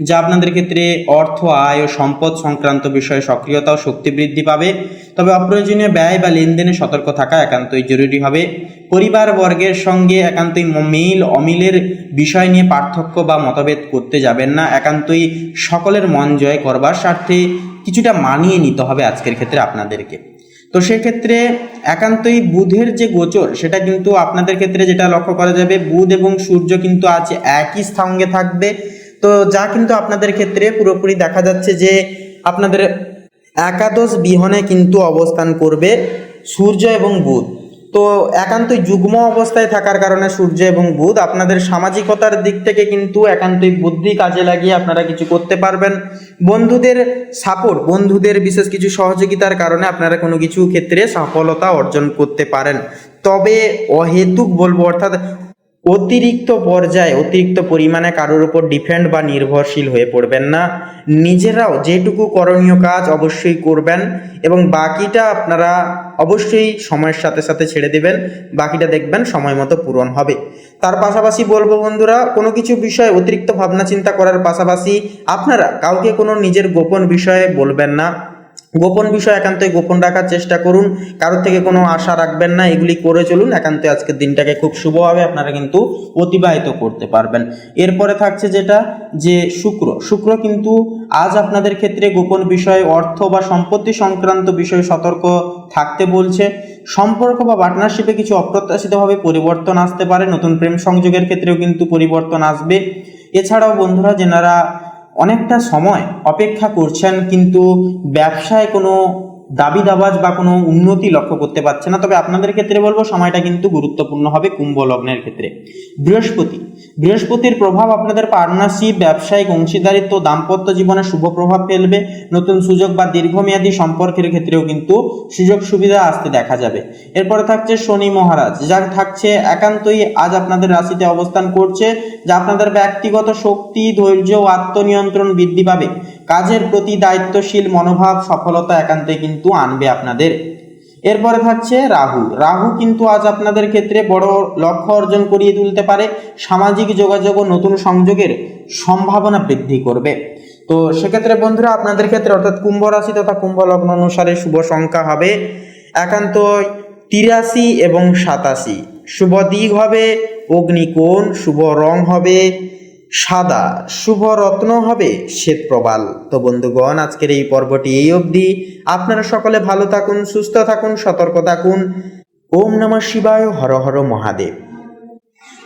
যা আপনাদের ক্ষেত্রে অর্থ, আয় ও সম্পদ সংক্রান্ত বিষয়ে সক্রিয়তা ও শক্তি বৃদ্ধি পাবে। তবে অপ্রয়োজনীয় ব্যয় বা লেনদেনে সতর্ক থাকা একান্তই জরুরি হবে। পরিবার বর্গের সঙ্গে একান্তই মিল অমিলের বিষয় নিয়ে পার্থক্য বা মতভেদ করতে যাবেন না। একান্তই সকলের মন জয় করবার স্বার্থে কিছুটা মানিয়ে নিতে হবে আজকের ক্ষেত্রে আপনাদেরকে। তো সেক্ষেত্রে একান্তই বুধের যে গোচর সেটা কিন্তু আপনাদের ক্ষেত্রে যেটা লক্ষ্য করা যাবে, বুধ এবং সূর্য কিন্তু আজ একই সঙ্গে থাকবে। তো যা কিন্তু আপনাদের ক্ষেত্রে পুরোপুরি দেখা যাচ্ছে যে আপনাদের একাদশ বিহনে কিন্তু অবস্থান করবে সূর্য এবং বুধ। তো একান্তই যুগ্ম অবস্থায় থাকার কারণে সূর্য এবং বুধ আপনাদের সামাজিকতার দিক থেকে কিন্তু একান্তই বুদ্ধি কাজে লাগিয়ে আপনারা কিছু করতে পারবেন। বন্ধুদের সাপোর্ট, বন্ধুদের বিশেষ কিছু সহযোগিতার কারণে আপনারা কোনো কিছু ক্ষেত্রে সফলতা অর্জন করতে পারেন। তবে অহেতুক বলবো, অর্থাৎ অতিরিক্ত পর্যায়ে অতিরিক্ত পরিমাণে কারোর উপর ডিপেন্ড বা নির্ভরশীল হয়ে পড়বেন না। নিজেরাও যেটুকু করণীয় কাজ অবশ্যই করবেন এবং বাকিটা আপনারা অবশ্যই সময়ের সাথে সাথে ছেড়ে দেবেন, বাকিটা দেখবেন সময় মতো পূরণ হবে। তার পাশাপাশি বলবো বন্ধুরা, কোনো কিছু বিষয়ে অতিরিক্ত ভাবনা চিন্তা করার পাশাপাশি আপনারা কাউকে কোনো নিজের গোপন বিষয়ে বলবেন না। গোপন বিষয় একান্তই গোপন রাখার চেষ্টা করুন, কারোর থেকে কোনো আশা রাখবেন না, এগুলি করে চলুন। একান্তই আজকের দিনটাকে খুব শুভভাবে আপনারা কিন্তু অতিবাহিত করতে পারবেন। এরপরে থাকছে যেটা যে শুক্র কিন্তু আজ আপনাদের ক্ষেত্রে গোপন বিষয়, অর্থ বা সম্পত্তি সংক্রান্ত বিষয়ে সতর্ক থাকতে বলছে। সম্পর্ক বা পার্টনারশিপে কিছু অপ্রত্যাশিতভাবে পরিবর্তন আসতে পারে। নতুন প্রেম সংযোগের ক্ষেত্রেও কিন্তু পরিবর্তন আসবে। এছাড়াও বন্ধুরা, যেনারা অনেকটা সময় অপেক্ষা করছেন কিন্তু ব্যবসায় কোনো দাবি দাবাজ বা কোনো উন্নতি লক্ষ্য করতে পারছে না, তবে আপনাদের ক্ষেত্রে বলবো সময়টা কিন্তু গুরুত্বপূর্ণ হবে কুম্ভ লগ্নের ক্ষেত্রে। বৃহস্পতির প্রভাব আপনাদের পার্টনারশিপ, ব্যবসায়িক অংশীদারিত্ব, দাম্পত্য জীবনে শুভ প্রভাব ফেলবে। নতুন সুযোগ বা দীর্ঘমেয়াদী সম্পর্কের ক্ষেত্রেও কিন্তু সুযোগ সুবিধা আসতে দেখা যাবে। এরপরে থাকছে শনি মহারাজ, যা থাকছে একান্তই আজ আপনাদের রাশিতে অবস্থান করছে, যা আপনাদের ব্যক্তিগত শক্তি, ধৈর্য ও আত্মনিয়ন্ত্রণ বৃদ্ধি পাবে। কাজের প্রতি দায়িত্বশীল মনোভাব সফলতা একান্তই কিন্তু আনবে আপনাদের। এরপরে থাকছে রাহু কিন্তু আজ আপনাদের ক্ষেত্রে বড় লক্ষ্য অর্জন করিয়ে তুলতে পারে। সামাজিক যোগাযোগ ও নতুন সংযোগের সম্ভাবনা বৃদ্ধি করবে। তো সেক্ষেত্রে বন্ধুরা, আপনাদের ক্ষেত্রে অর্থাৎ কুম্ভ রাশি তথা কুম্ভ লগ্ন অনুসারে শুভ সংখ্যা হবে একান্ত 83 এবং 87। শুভ দিক হবে অগ্নিকোণ, শুভ রং হবে সাদা, শুভ রত্ন হবে শ্বেত প্রবাল। তো বন্ধুগণ, আজকের এই পর্বটি এই অবধি। আপনারা সকলে ভালো থাকুন, সুস্থ থাকুন, সতর্ক থাকুন। ওম নমঃ শিবায়, হর হর মহাদেব।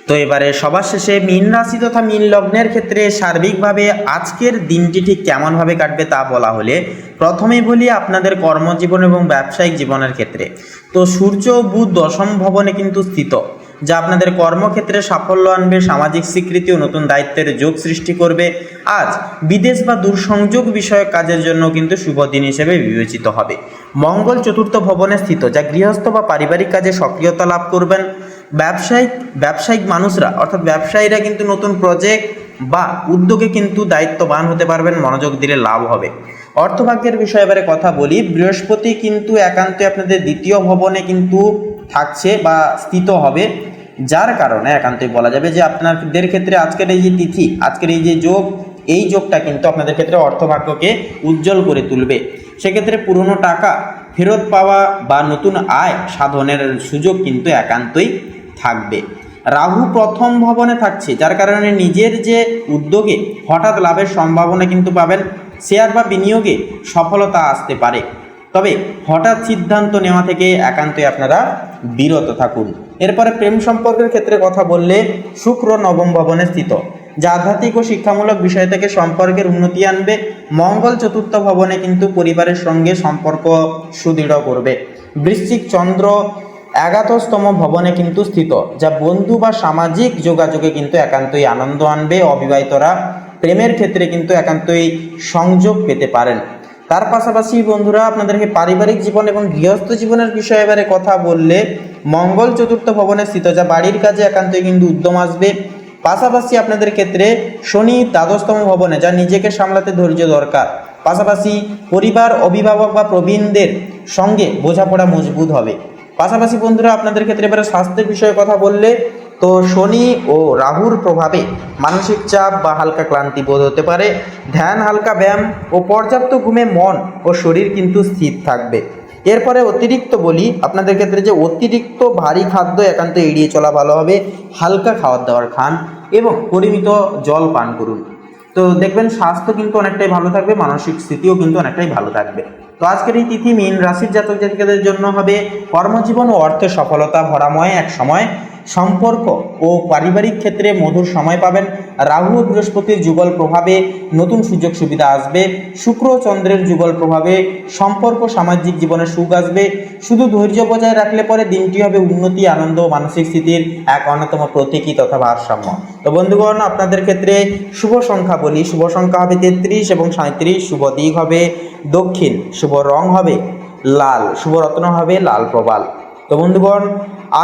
তো এবারে সবার শেষে মীন রাশি তথা মীন লগ্নের ক্ষেত্রে সার্বিকভাবে আজকের দিনটি ঠিক কেমনভাবে কাটবে তা বলা হলে প্রথমেই বলি আপনাদের কর্মজীবন এবং ব্যবসায়িক জীবনের ক্ষেত্রে। তো সূর্য ও বুধ দশম ভবনে কিন্তু স্থিত, যা আপনাদের কর্মক্ষেত্রে সাফল্য আনবে, সামাজিক স্বীকৃতি ও নতুন দায়িত্বের যোগ সৃষ্টি করবে। আজ বিদেশ বা দূরসংযোগ বিষয়ক কাজের জন্য কিন্তু শুভ দিন হিসেবে বিবেচিত হবে। মঙ্গল চতুর্থ ভবনে স্থিত, যা গৃহস্থ বা পারিবারিক কাজে সক্রিয়তা লাভ করবেন। ব্যবসায়িক মানুষরা অর্থাৎ ব্যবসায়ীরা কিন্তু নতুন প্রজেক্ট বা উদ্যোগে কিন্তু দায়িত্ববান হতে পারবেন, মনোযোগ দিলে লাভ হবে। অর্থভাগ্যের বিষয়ে এবারে কথা বলি। বৃহস্পতি কিন্তু একান্ত আপনাদের দ্বিতীয় ভবনে কিন্তু থাকছে বা স্থিত হবে, যার কারণে একান্তই বলা যাবে যে আপনাদের ক্ষেত্রে আজকের এই যে তিথি, আজকের এই যে যোগ, এই যোগটা কিন্তু আপনাদের ক্ষেত্রে অর্থভাগ্যকে উজ্জ্বল করে তুলবে। সেক্ষেত্রে পুরনো টাকা ফেরত পাওয়া বা নতুন আয় সাধনের সুযোগ কিন্তু একান্তই থাকবে। রাহু প্রথম ভবনে থাকছে, যার কারণে নিজের যে উদ্যোগে হঠাৎ লাভের সম্ভাবনা কিন্তু পাবেন। শেয়ার বা বিনিয়োগে সফলতা আসতে পারে, তবে হঠাৎ সিদ্ধান্ত নেওয়া থেকে একান্তই আপনারা বিরত থাকুন। এরপরে প্রেম সম্পর্কের ক্ষেত্রে কথা বললে শুক্র নবম ভবনে স্থিত, যা আধ্যাত্মিক ও শিক্ষামূলক বিষয় থেকে সম্পর্কের উন্নতি আনবে। মঙ্গল চতুর্থ ভবনে কিন্তু পরিবারের সঙ্গে সম্পর্ক সুদৃঢ় করবে। বৃশ্চিক চন্দ্র একাদশতম ভবনে কিন্তু স্থিত, যা বন্ধু বা সামাজিক যোগাযোগে কিন্তু একান্তই আনন্দ আনবে। অবিবাহিতরা প্রেমের ক্ষেত্রে কিন্তু একান্তই সংযোগ পেতে পারেন। তার পাশাপাশি বন্ধুরা, আপনাদেরকে পারিবারিক জীবন এবং গৃহস্থ জীবনের বিষয়ে এবারে কথা বললে মঙ্গল চতুর্থ ভবনে স্থিত, যা বাড়ির কাজে একান্তই কিন্তু উদ্যম আসবে। পাশাপাশি আপনাদের ক্ষেত্রে শনি দ্বাদশতম ভবনে, যা নিজেকে সামলাতে ধৈর্য দরকার। পাশাপাশি পরিবার, অভিভাবক বা প্রবীণদের সঙ্গে বোঝাপড়া মজবুত হবে। পাশাপাশি বন্ধুরা, আপনাদের ক্ষেত্রে এবারে স্বাস্থ্যের বিষয়ে কথা বললে তো শনি ও রাহুর প্রভাবে মানসিক চাপ বা হালকা ক্লান্তি বোধ হতে পারে। ধ্যান, হালকা ব্যায়াম ও পর্যাপ্ত ঘুমে মন ও শরীর কিন্তু স্থির থাকবে। এরপরে অতিরিক্ত বলি, আপনাদের ক্ষেত্রে যে অতিরিক্ত ভারী খাদ্য একান্ত এড়িয়ে চলা ভালো হবে। হালকা খাবার দাবার খান এবং পরিমিত জল পান করুন, তো দেখবেন স্বাস্থ্য কিন্তু অনেকটাই ভালো থাকবে, মানসিক স্থিতিও কিন্তু অনেকটাই ভালো থাকবে। তো আজকের এই তিথি মীন রাশির জাতক জাতিকাদের জন্য হবে কর্মজীবন ও অর্থে সফলতা ভরাময় এক সময়। সম্পর্ক ও পারিবারিক ক্ষেত্রে মধুর সময় পাবেন। রাহু ও বৃহস্পতির যুগল প্রভাবে নতুন সুযোগ সুবিধা আসবে। শুক্র ও চন্দ্রের যুগল প্রভাবে সম্পর্ক, সামাজিক জীবনে সুখ আসবে। শুধু ধৈর্য বজায় রাখলে পরে দিনটি হবে উন্নতি, আনন্দ ও মানসিক স্থিতির এক অন্যতম প্রতীকী তথা ভারসাম্য। তো বন্ধুগণ, আপনাদের ক্ষেত্রে শুভ সংখ্যা বলি, শুভ সংখ্যা হবে 33 এবং 37, শুভ দিক হবে দক্ষিণ, শুভ রং হবে লাল, শুভ রত্ন হবে লাল প্রবাল। তো বন্ধুগণ,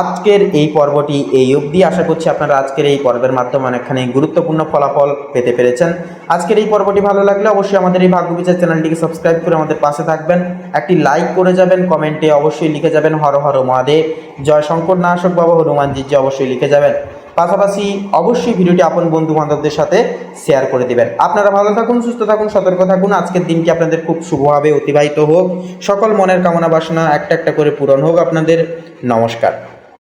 আজকের এই পর্বটি এই অবধি। আশা করছি আপনারা আজকের এই পর্বের মাধ্যমে অনেকখানি গুরুত্বপূর্ণ ফলাফল পেতে পেরেছেন। আজকের এই পর্বটি ভালো লাগলে অবশ্যই আমাদের এই ভাগ্য বিচার চ্যানেলটিকে সাবস্ক্রাইব করে আমাদের পাশে থাকবেন, একটি লাইক করে যাবেন, কমেন্টে অবশ্যই লিখে যাবেন হর হর মহাদেব, জয় শঙ্কর নাশক বাবা হনুমানজি অবশ্যই লিখে যাবেন। পাশাপাশি অবশ্যই ভিডিওটি আপন বন্ধু বান্ধবদের সাথে শেয়ার করে দিবেন। আপনারা ভালো থাকুন, সুস্থ থাকুন, সতর্ক থাকুন। আজকের দিনটি আপনাদের খুব শুভভাবে অতিবাহিত হোক। সকল মনের কামনা বাসনা একটা একটা করে পূরণ হোক আপনাদের। নমস্কার।